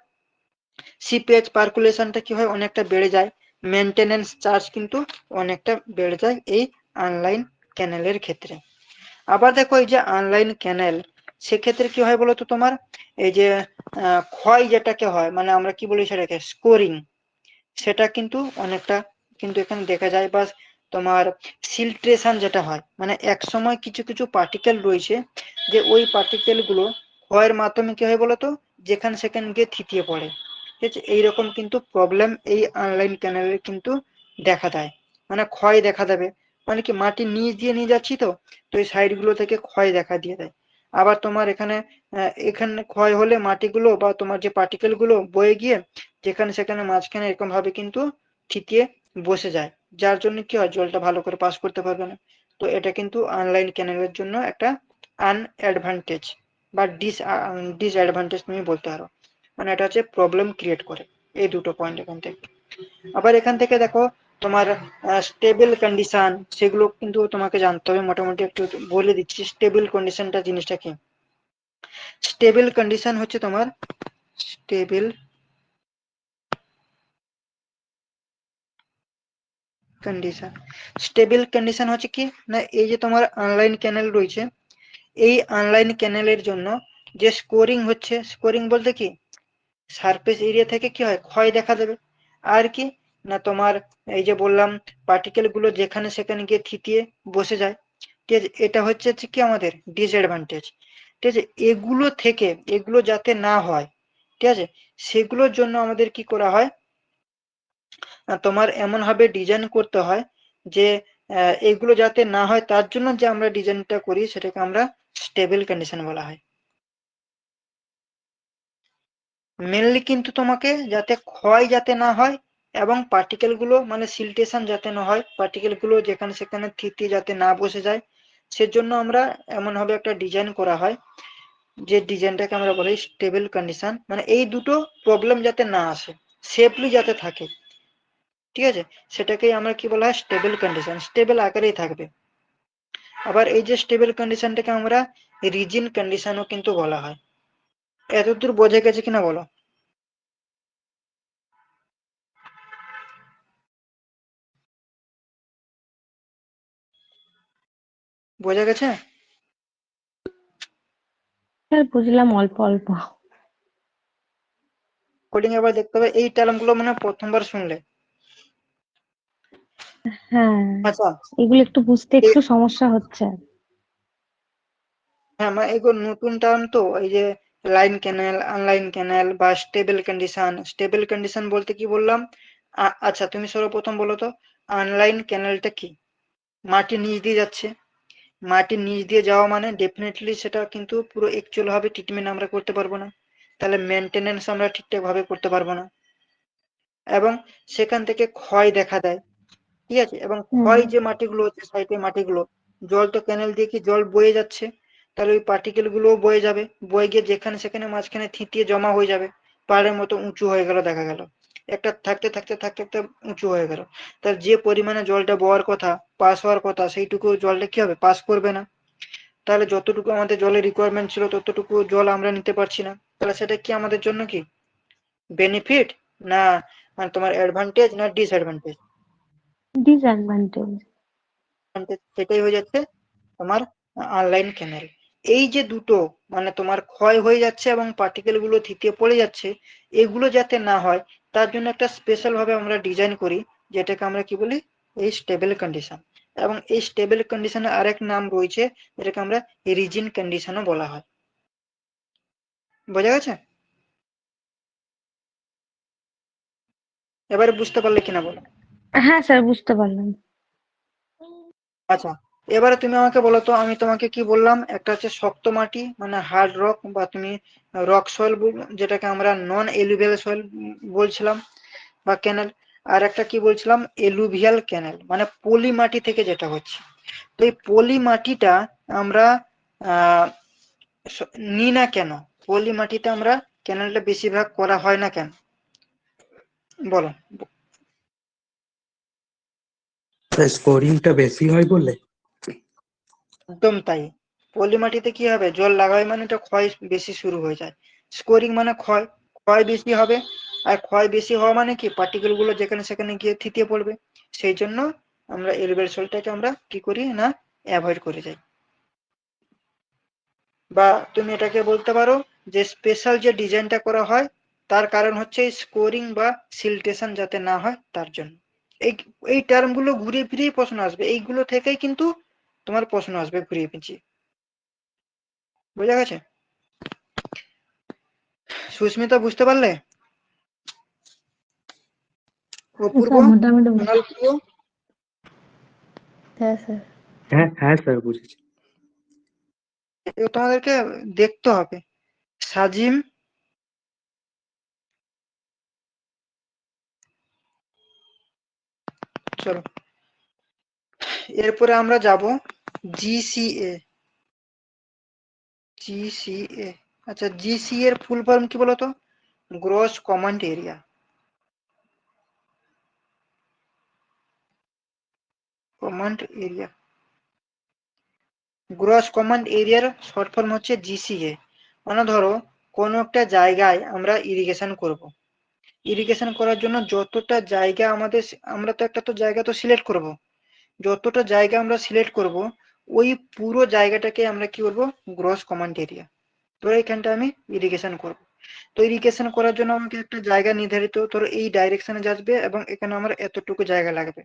সিপেজ পার্কুলেশনটা কি হয় অনেকটা বেড়ে যায়, মেনটেনেন্স চার্জ কিন্তু অনেকটা বেড়ে যায় এই আনলাইন ক্যানেলের ক্ষেত্রে। আবার দেখো এই যে আনলাইন ক্যানেল, সেক্ষেত্রে কি হয় বলতো তোমার, এই যে ক্ষয় যেটাকে হয়, মানে আমরা কি বলি সেটাকে স্কোরিং, সেটা কিন্তু অনেকটা কিন্তু এখানে দেখা যায়। বা তোমার সিল্ট্রেশন যেটা হয়, মানে এক সময় কিছু কিছু পার্টিকেল রয়েছে, যে ওই পার্টিকেল গুলো ক্ষয়ের মাধ্যমে কি হয় বলতো, যেখানে সেখানে গিয়ে থিতিয়ে পড়ে। ঠিক আছে, এইরকম কিন্তু প্রবলেম এই অনলাইন ক্যানেলের কিন্তু দেখা দেয়, মানে ক্ষয় দেখা দেবে, মানে কি মাটির নিচ দিয়ে নিয়ে যাচ্ছি তো, তো এই সাইড গুলো থেকে ক্ষয় দেখা দিয়ে দেয়। আবার তোমার এখানে এখানে ক্ষয় হলে মাটিগুলো বা তোমার যে পার্টিকেল গুলো বয়ে গিয়ে যেখানে সেখানে মাঝখানে এরকম ভাবে কিন্তু থিতিয়ে বসে যায়, যার জন্য কি হয় জলটা ভালো করে পাস করতে পারবে না। তো এটা কিন্তু অনলাইন ক্যানেলের জন্য একটা আনঅ্যাডভান্টেজ বা ডিসঅ্যাডভান্টেজ তুমি বলতে পারো, মানে এটা হচ্ছে প্রবলেম ক্রিয়েট করে। এই দুটো পয়েন্ট এখান থেকে। আবার এখান থেকে দেখো তোমার স্টেবল কন্ডিশন, সেগুলো কিন্তু তোমাকে জানতে হবে, মোটামুটি একটু বলে দিচ্ছি স্টেবল কন্ডিশনটা জিনিসটা কি। স্টেবল কন্ডিশন হচ্ছে তোমার স্টেবল কন্ডিশন, স্টেবল কন্ডিশন হচ্ছে কি না, এই যে তোমার অনলাইন ক্যানেল রয়েছে, এই অনলাইন ক্যানেলের জন্য যে স্কোরিং হচ্ছে, স্কোরিং বলতে কি সারফেস এরিয়া থেকে কি হয় ক্ষয় দেখা দেবে, আর কি না তোমার এই যে বললাম পার্টিকেল গুলো যেখানে সেখানে গিয়ে থিতিয়ে বসে যায়। ঠিক আছে, এটা হচ্ছে কি আমাদের ডিসঅ্যাডভান্টেজ। ঠিক আছে, এগুলো থেকে এগুলো যাতে না হয়, ঠিক আছে, সেগুলোর জন্য আমাদের কি করা হয়, তোমার এমন ভাবে ডিজাইন করতে হয় যে এগুলো যাতে না হয়, তার জন্য যে আমরা ডিজাইনটা করি সেটাকে আমরা স্টেবল কন্ডিশন বলা হয়। মেনলি কিন্তু তোমাকে যাতে ক্ষয় যাতে না হয়, এবং পার্টিকেল গুলো মানে সিল্টেশন যাতে না হয়, পার্টিকেল গুলো যেখানে সেখানে থিতি যাতে না বসে যায়, সেজন্য আমরা এমন ভাবে একটা ডিজাইন করা হয় যে ডিজাইনটাকে আমরা বলি স্টেবল কন্ডিশন, মানে এই দুটো প্রবলেম যাতে না আসে, সেফলি যাতে থাকে, ঠিক আছে, সেটাকেই আমরা কি বলা হয় স্টেবল কন্ডিশন, স্টেবল আকারেই থাকবে। আবার এই যে স্টেবল কন্ডিশনটাকে আমরা রিজিন কন্ডিশনও কিন্তু বলা হয়। এতদূর বোঝা গেছে কিনা বলো? বোঝা গেছে? স্যার বুঝলাম অল্প অল্প। কোডিং এবার দেখতে হবে এই টার্মগুলো মানে প্রথমবার শুনলে। হ্যাঁ, আচ্ছা, এগুলো একটু বুঝতে একটু সমস্যা হচ্ছে। হ্যাঁ মানে এগুলো নতুন টার্ম তো, এই যে লাইন ক্যানেল, আনলাইন ক্যানেল বা স্টেবল কন্ডিশন। স্টেবল কন্ডিশন বলতে কি বললাম? আচ্ছা তুমি সর্বপ্রথম বলো তো আনলাইন ক্যানেলটা কি? মাটির নিচ দিয়ে যাচ্ছে, মাটির নিচ দিয়ে যাওয়া মানে ডেফিনেটলি সেটা কিন্তু পুরো অ্যাকচুয়াল ভাবে ট্রিটমেন্ট আমরা করতে পারবো না, তাহলে মেনটেনেন্স আমরা ঠিকঠাক ভাবে করতে পারবো না, এবং সেখান থেকে ক্ষয় দেখা দেয়, ঠিক আছে। এবং হুম। ক্ষয় যে মাটিগুলো হচ্ছে সাইডে মাটিগুলো, জল তো ক্যানেল দিয়ে কি জল বয়ে যাচ্ছে, তাহলে ওই পার্টিকেল গুলোও বয়ে যাবে, বয়ে গিয়ে যেখানে সেখানে মাঝখানে থিতিয়ে জমা হয়ে যাবে, পাহাড়ের মতো উঁচু হয়ে গেল, দেখা গেল একটা থাকতে থাকতে থাকতে থাকতে উঁচু হয়ে গেল। তার যে পরিমাণে জলটা বওয়ার কথা, পাস হওয়ার কথা, সেইটুকু জলটা কি হবে, পাস করবে না। তাহলে যতটুকু আমাদের জলের রিকোয়ারমেন্ট ছিল ততটুকু জল আমরা নিতে পারছি না, তাহলে সেটা কি আমাদের জন্য কি বেনিফিট, না মানে তোমার অ্যাডভান্টেজ না ডিসঅ্যাডভান্টেজ? ডিসঅ্যাডভান্টেজ। সেটাই হয়ে যাচ্ছে তোমার অনলাইন ক্যানেল। এই যে দুটো মানে তোমার ক্ষয় হয়ে যাচ্ছে এবং পার্টিকেল গুলো থিতিয়ে পড়ে যাচ্ছে, এগুলো যাতে না হয় তার জন্য একটা স্পেশাল ভাবে আমরা ডিজাইন করি, যেটাকে আমরা কি বলি এই স্টেবল কন্ডিশন। এবং এই স্টেবল কন্ডিশনের আরেক নাম রয়েছে, যেটাকে আমরা রিজিন কন্ডিশনও বলা হয়। বোঝা গেছে? এবারে বুঝতে পারলে কিনা বলো? হ্যাঁ স্যার, বুঝতে পারলাম। আচ্ছা, এবারে তুমি আমাকে বলো তো, আমি তোমাকে কি বললাম, একটা হচ্ছে শক্ত মাটি মানে হার্ড রক, বা তুমি রক সয়েল যেটাকে আমরা নন এলুভিয়াল সয়েল বলছিলাম বা ক্যানেল, আর একটা কি বলছিলাম এলুভিয়াল ক্যানেল, মানে পলি মাটি থেকে যেটা হচ্ছে। তো এই পলি মাটিটা আমরা আহ নিই না কেন, পলি মাটিতে আমরা ক্যানেলটা বেশিরভাগ করা হয় না কেন বলো? স্কোরিংটা বেশি হয় বলে। একদম তাই। পলি মাটিতে কি হবে, জল লাগাই মানে এটা ক্ষয় বেশি শুরু হয়ে যায়। স্কোরিং মানে ক্ষয়, ক্ষয় বেশি হবে। আর ক্ষয় বেশি হওয়া মানে কি পার্টিকেল গুলো যেখানে সেখানে গিয়ে থিতিয়ে পড়বে। সেই জন্য আমরা এলুভিয়াল সয়েলটাকে আমরা কি করি না, অ্যাভয়েড করে যাই। বা তুমি এটাকে বলতে পারো যে স্পেশাল যে ডিজাইনটা করা হয় তার কারণ হচ্ছে স্কোরিং বা সিলটেশন যাতে না হয় তার জন্য। এই এই টার্ম গুলো ঘুরিয়ে ফিরিয়ে প্রশ্ন আসবে, এইগুলো থেকেই কিন্তু তোমার প্রশ্ন আসবে ঘুরিয়ে ফিরিয়ে। বোঝা গেছে? সুস্মিতা বুঝতে পারলে? অপূর্ব, স্যার মোটামুটি কুণাল প্রিয়, হ্যাঁ স্যার। হ্যাঁ হ্যাঁ স্যার বুঝেছি। এগুলো তোমাদেরকে দেখতে হবে। সাজিম, চলো এরপরে আমরা যাব জিসিএ। জিসিএ, আচ্ছা জিসি এর ফুল ফর্ম কি বলতো? Gross command area. Command area, gross command এরিয়ার শর্ট ফর্ম হচ্ছে জিসিএ। মানে ধরো কোনো একটা জায়গায় আমরা ইরিগেশন করব, ইরিগেশন করার জন্য যতটা জায়গা আমাদের, আমরা তো একটা তো জায়গা তো সিলেক্ট করব, যতটা জায়গা আমরা সিলেক্ট করব ওই পুরো জায়গাটাকে আমরা কি করব, গ্রস কমান্ড এরিয়া। ধরো এখানটা আমি ইরিগেশন করব, তো ইরিগেশন করার জন্য আমাকে একটা জায়গা নির্ধারিত, ধরো এই ডাইরেকশনে যাবে এবং এখানে আমার এতটুকু জায়গা লাগবে।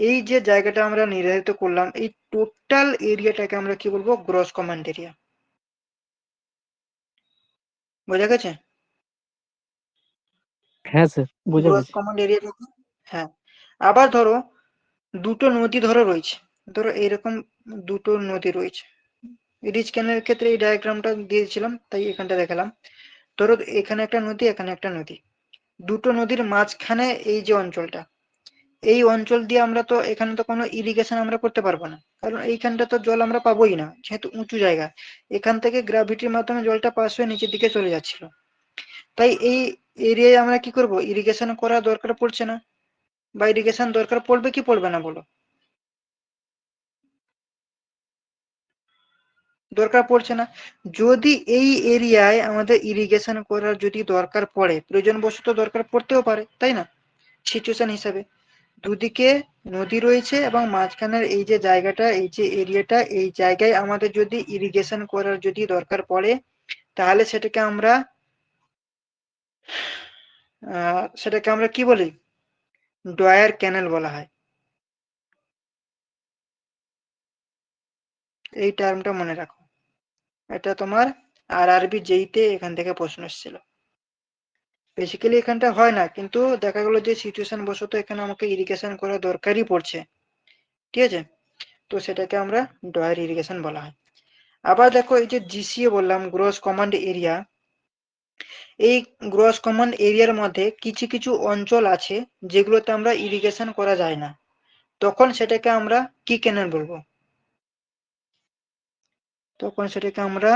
এই যে জায়গাটা আমরা নির্ধারিত করলাম, এই টোটাল এরিয়াটাকে আমরা কি বলবো, গ্রস কমান্ড এরিয়া। বোঝা গেছে? হ্যাঁ স্যার, বোঝা গ্রস গেছে। কমান্ড এরিয়াটা কি? হ্যাঁ। আবার ধরো দুটো নদী ধরো রয়েছে, ধরো এইরকম দুটো নদী রয়েছে। রিচ ক্যানেলের ক্ষেত্রে এই ডায়াগ্রামটা দিয়েছিলাম তাই এখানটা দেখালাম। ধরো এখানে একটা নদী, এখানে একটা নদী, দুটো নদীর মাঝখানে এই যে অঞ্চলটা, এই অঞ্চল দিয়ে আমরা তো এখানে তো কোনো ইরিগেশন আমরা করতে পারবো না, কারণ এইখানটা তো জল আমরা পাবোই না, যেহেতু উঁচু জায়গা। এখান থেকে গ্র্যাভিটির মাধ্যমে জলটা পাস হয়ে নিচের দিকে চলে যাচ্ছিল। তাই এই এরিয়ায় আমরা কি করব, ইরিগেশন করা দরকার পড়ছে না। বা ইরিগেশন দরকার পড়বে কি পড়বে না বলো? দরকার পড়ছে না। যদি এই এরিয়ায় আমাদের ইরিগেশন করার যদি দরকার পড়ে, প্রয়োজনবশত দরকার পড়তেও পারে, তাই না? সিচুয়েশন হিসাবে দুদিকে নদী রয়েছে এবং মাঝখানের এই যে জায়গাটা, এই যে এরিয়াটা, এই জায়গায় আমাদের যদি ইরিগেশন করার যদি দরকার পড়ে, তাহলে সেটাকে আমরা কি বলি? ডয়ার ক্যানেল বলা হয়। এই টার্মটা মনে রাখো, এটা তোমার আরআরবি জেইতে এখান থেকে প্রশ্ন এসেছিল। বেসিক্যালি এখানটা হয় না, কিন্তু দেখা গেল যে সিচুয়েশন বশত এখানে আমাকে ইরিগেশন করা দরকারই পড়ছে, ঠিক আছে? তো সেটাকে আমরা ডয়ার ইরিগেশন বলা হয়। আবার দেখো, এই যে জিসিএ বললাম, গ্রস কমান্ড এরিয়া, এই গ্রস কমান্ড এরিয়ার মধ্যে কিছু কিছু অঞ্চল আছে যেগুলোতে আমরা ইরিগেশন করা যায় না, তখন সেটাকে আমরা কি ক্যানেল বলবো? তখন সেটাকে আমরা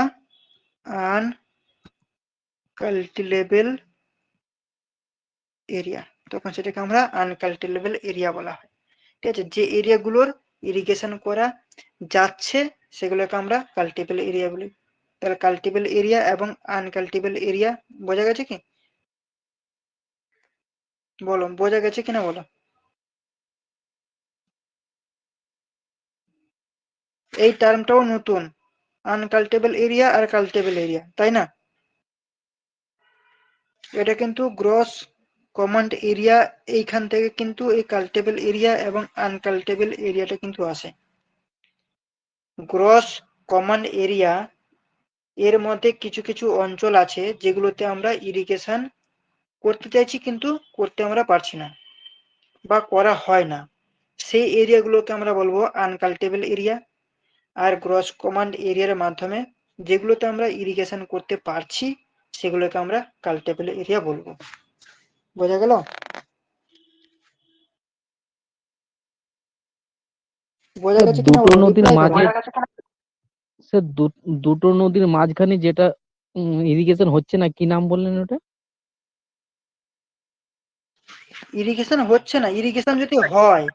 আনকাল্টিলেবল এরিয়া, তখন সেটাকে আমরা আনকাল্টিলেবল এরিয়া বলা হয়। ঠিক আছে, যে এরিয়াগুলোর ইরিগেশন করা যাচ্ছে সেগুলোকে আমরা কাল্টিবল এরিয়া বলি। তাহলে কাল্টিবল এরিয়া এবং আনকাল্টিবল এরিয়া বোঝা গেছে কি? বলো, বোঝা গেছে কিনা বলো? এই টার্মটাও নতুন, আনকাল্টেবল এরিয়া আর কাল্টেবল এরিয়া, তাই না? এটা কিন্তু গ্রস কমান্ড এরিয়া, এইখান থেকে কিন্তু এই কাল্টেবল এরিয়া এবং আনকাল্টেবল এরিয়াটা কিন্তু আসে। গ্রস কমান্ড এরিয়া এর মধ্যে কিছু কিছু অঞ্চল আছে যেগুলোতে আমরা ইরিগেশন করতে চাইছি কিন্তু করতে আমরা পারছি না বা করা হয় না, সেই এরিয়াগুলোকে আমরা বলবো আনকাল্টেবল এরিয়া। আর গ্রস কমান্ড এরিয়ার মাধ্যমে যেগুলোতে আমরা ইরিগেশন করতে পারছি সেগুলোকে আমরা কাল্টেবল এরিয়া বলবো। বোঝা গেল? বোঝা স্যার গেছে কিনা দুটো বলো, নদীর রিপ্লাই করো। মাঝে স্যার দুটো নদীর মাঝখানে যেটা ইরিগেশন হচ্ছে না, কি নাম বললেন ওটা? ইরিগেশন হচ্ছে না, ইরিগেশন যদি হয়,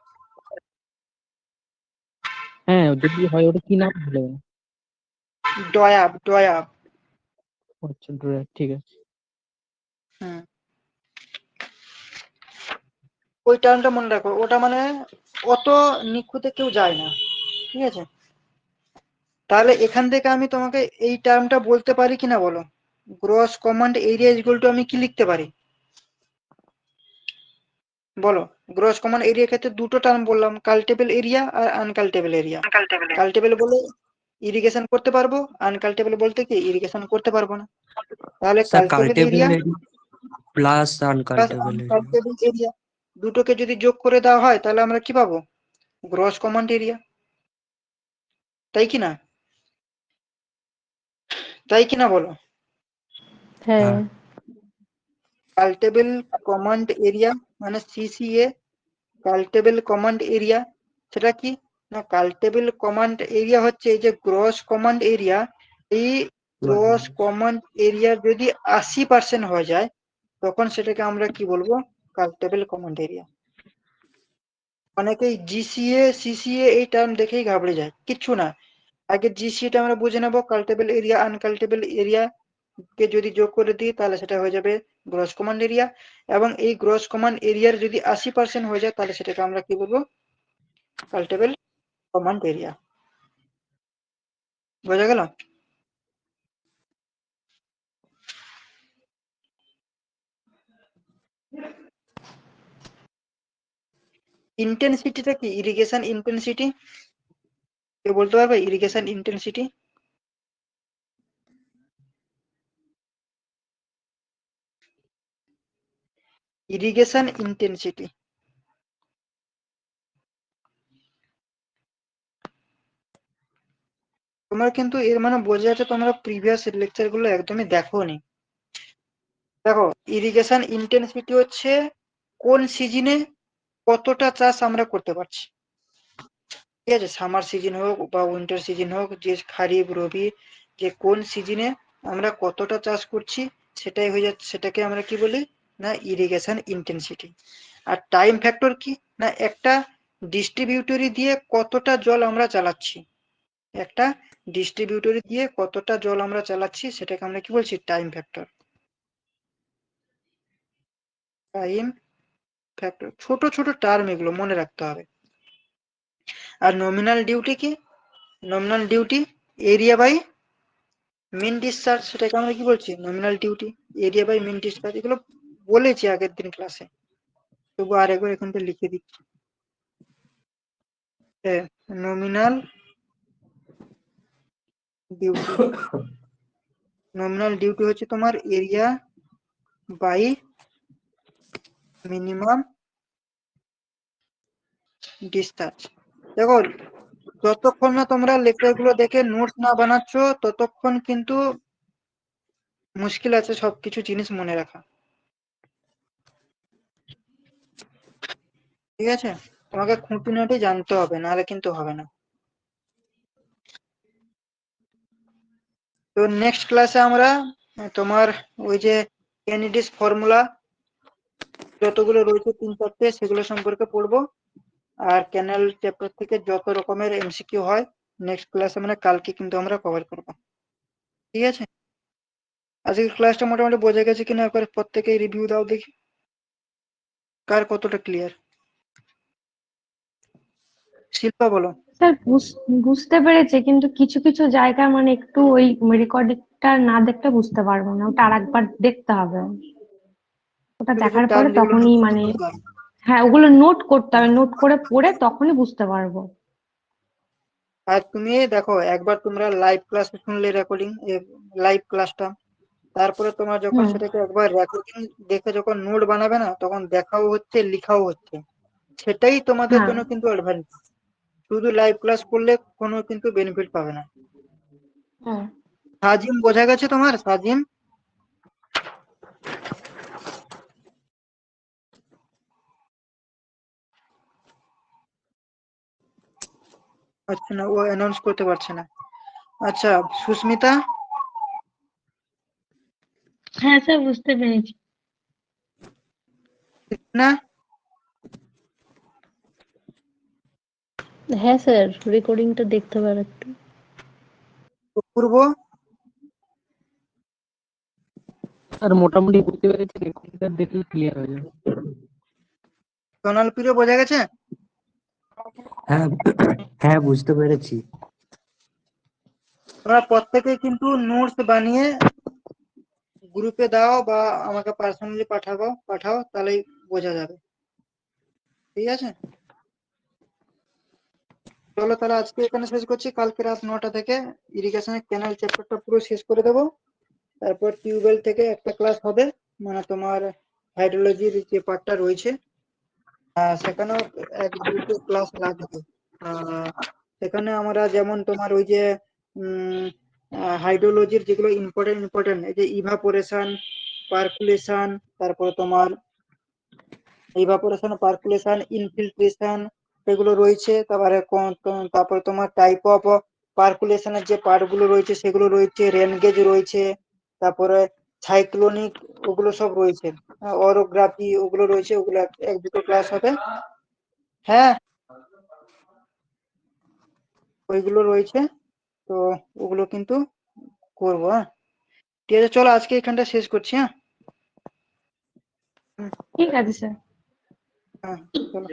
হ্যাঁ যদি হয় ওটা কি নাম বললেন? ডয়াব ডয়াব। আচ্ছা ঠিক আছে। হুম, ওই টার্মটা মনে রাখো, ওটা মানে অত নিখুঁতে কেউ যায় না, ঠিক আছে? তাহলে এখান থেকে আমি তোমাকে এই টার্মটা বলতে পারি কিনা বলো? Gross command area equal to আমি কি লিখতে পারি বলো? গ্রস কমান্ড এরিয়ার ক্ষেত্রে দুটো টার্ম বললাম, কাল্টেবল এরিয়া আর আনকাল্টেবল এরিয়া। কাল্টেবল বলে ইরিগেশন করতে পারবো, আনকাল্টেবল বলতে কি ইরিগেশন করতে পারবো না। তাহলে sir culturable culturable area area plus plus unculturable area. Unculturable area দুটোকে যদি যোগ করে দেওয়া হয় তাহলে আমরা কি পাবো? গ্রস কমান্ড এরিয়া, তাই কি না? তাই কিনা বলো? হ্যাঁ। হ্যাঁ কাল্টেবল কমান্ড এরিয়া মানে সিসিএ, কাল্টেবল কমান্ড এরিয়া সেটা কি না? কাল্টেবল কমান্ড এরিয়া হচ্ছে এই যে গ্রস কমান্ড এরিয়া, এই গ্রস কমান্ড এরিয়া যদি 80% হয়ে যায় তখন সেটাকে আমরা কি বলবো? কাল্টেবল কমান্ড এরিয়া। অনেকেই জিসিএ সিসিএ এই টার্ম দেখেই ঘাবড়ে যায়, কিচ্ছু না। আগে জিসিএটা আমরা বুঝে নেবো, কাল্টেবল এরিয়া আনকাল্টেবল এরিয়া কে যদি যোগ করে দিই তাহলে সেটা হয়ে যাবে গ্রস কমান্ড এরিয়া। এবং এই গ্রস কমান্ড এরিয়ার যদি 80% হয়ে যায় তাহলে সেটাকে আমরা কি বলবো? কাল্টেবল কমান্ড এরিয়া। বোঝা গেল? ইন্টেন্সিটিটা কি? ইরিগেশন ইন্টেন্সিটি কেউ বলতে পারবে? ইরিগেশন ইন্টেন্সিটি ইরিগেশন ইন্টেন্সিটি তোমরা কিন্তু এর মানে বোঝা যাচ্ছে তোমরা প্রিভিয়াস লেকচার গুলো একদমই দেখোনি। দেখো, ইরিগেশন ইন্টেন্সিটি হচ্ছে কোন সিজনে কতটা চাষ আমরা করতে পারছি। ঠিক আছে, সামার সিজন হোক বা উইন্টার সিজন হোক, যে খারিফ রবি যে কোন সিজনে আমরা কতটা চাষ করছি সেটাই হয়ে যাচ্ছে, সেটাকে আমরা কি বলি না ইরিগেশন ইন্টেন্সিটি। আর টাইম ফ্যাক্টর কি না একটা ডিস্ট্রিবিউটরি দিয়ে কতটা জল আমরা চালাচ্ছি, একটা ডিস্ট্রিবিউটরি দিয়ে কতটা জল আমরা চালাচ্ছি সেটাকে আমরা কি বলছি টাইম ফ্যাক্টর। টাইম ফ্যাক্টর ছোট ছোট টার্ম, এগুলো মনে রাখতে হবে। আর নমিনাল ডিউটি কি, nominal duty area by mean discharge, সেটাকে আমরা কি বলছি nominal duty area by mean discharge. এগুলো বলেছি আগের দিন ক্লাসে, তবু আরেকবার এখানটা লিখে দিচ্ছি। নমিনাল ডিউটি, নমিনাল ডিউটি হচ্ছে তোমার এরিয়া বাই মিনিমাম ডিসচার্জ। দেখো, যতক্ষণ না তোমরা লেকচার গুলো দেখে নোটস না বানাচ্ছ ততক্ষণ কিন্তু মুশকিল আছে সবকিছু জিনিস মনে রাখা। ঠিক আছে, তোমাকে খুঁটিনাটি জানতে হবে, নাহলে কিন্তু হবে না। তো নেক্সট ক্লাসে আমরা তোমার ওই যে কেনেডিস ফর্মুলা যতগুলো রয়েছে 3-4টে সেগুলো সম্পর্কে পড়বো। আর ক্যানেল চ্যাপ্টার থেকে যত রকমের এমসিকিউ হয় নেক্সট ক্লাসে মানে কালকে কিন্তু আমরা কভার করবো। ঠিক আছে, আজকের ক্লাসটা মোটামুটি বোঝা গেছে কিনা একবার প্রত্যেকেই রিভিউ দাও দেখি কার কতটা ক্লিয়ার। শিল্পা বলো। স্যার বুঝতে পেরেছি, কিন্তু কিছু কিছু জায়গা মানে একটু ওই রেকর্ডিংটা না দেখলে বুঝতে পারবো না, ওটা আরেকবার দেখতে হবে। ওটা কিছু কিছু দেখার পরে টার্ম যেগুলো তখনই নোট মানে, করতে হবে। হ্যাঁ ওগুলো নোট করতে হবে, নোট করে পড়ে তখনই বুঝতে পারবো। আর তুমি দেখো একবার তোমরা লাইভ ক্লাস শুনলে রেকর্ডিং লাইভ ক্লাসটা, তারপরে তোমার যখন হুম। সেটাকে একবার রেকর্ডিং দেখে যখন নোট বানাবে না তখন দেখাও হচ্ছে লিখাও হচ্ছে, সেটাই তোমাদের হ্যাঁ। জন্য কিন্তু অ্যাডভান্টেজ। শুধু লাইভ ক্লাস করলে কোনো কিন্তু বেনিফিট পাবে না। হ্যাঁ। সাজিম বোঝা গেছে তোমার? সাজিম আচ্ছা, না ও অ্যানাউন্স করতে পারছে না। আচ্ছা, সুস্মিতা হ্যাঁ স্যার, বুঝতে পেরেছি। না হ্যাঁ স্যার, রেকর্ডিংটা দেখতে হবে একটু। পূর্ব আর মোটামুটি বুঝতে পেরেছি, রেকর্ডিংটা দেখলে ক্লিয়ার হয়ে যাবে। সোনাল প্রিয় বোঝা গেছে? হ্যাঁ, হ্যাঁ বুঝতে পেরেছি। তোমরা প্রত্যেকে কিন্তু নোটস বানিয়ে গ্রুপে দাও বা আমাকে পার্সোনালি পাঠাও, তাহলেই বোঝা যাবে। ঠিক আছে, চলো তাহলে আজকে এখানে শেষ করছি। কালকে রাত 9টা থেকে ইরিগেশনের ক্যানাল চ্যাপ্টারটা পুরো শেষ করে দেবো। তারপর টিউবওয়েল থেকে একটা ক্লাস হবে, মানে তোমার হাইড্রোলজির যে পার্টটা রয়েছে সেখানেও 1-2টো ক্লাস লাগবে। সেখানে আমরা যেমন তোমার ওই যে হাইড্রোলজির যেগুলো ইম্পর্টেন্ট এই যে ইভাপোরেশন, পার্কুলেশন, তারপর তোমার পার্কুলেশন, ইনফিল্ট্রেশন এগুলো রয়েছে। তারপরে তোমার টাইপ অফ পার্কুলেশনের যে পার্ট গুলো রয়েছে সেগুলো রয়েছে, রেন গেজ রয়েছে, তারপরে সাইক্লোনিক ওগুলো সব রয়েছে, অরোগ্রাফি ওগুলো রয়েছে। ওগুলো 1-2টো ক্লাস হবে। হ্যাঁ, ওইগুলো রয়েছে, তো ওগুলো কিন্তু করবো। হ্যাঁ, ঠিক আছে, চলো আজকে এখানটা শেষ করছি। হ্যাঁ, ঠিক আছে স্যার। হ্যাঁ, চলো।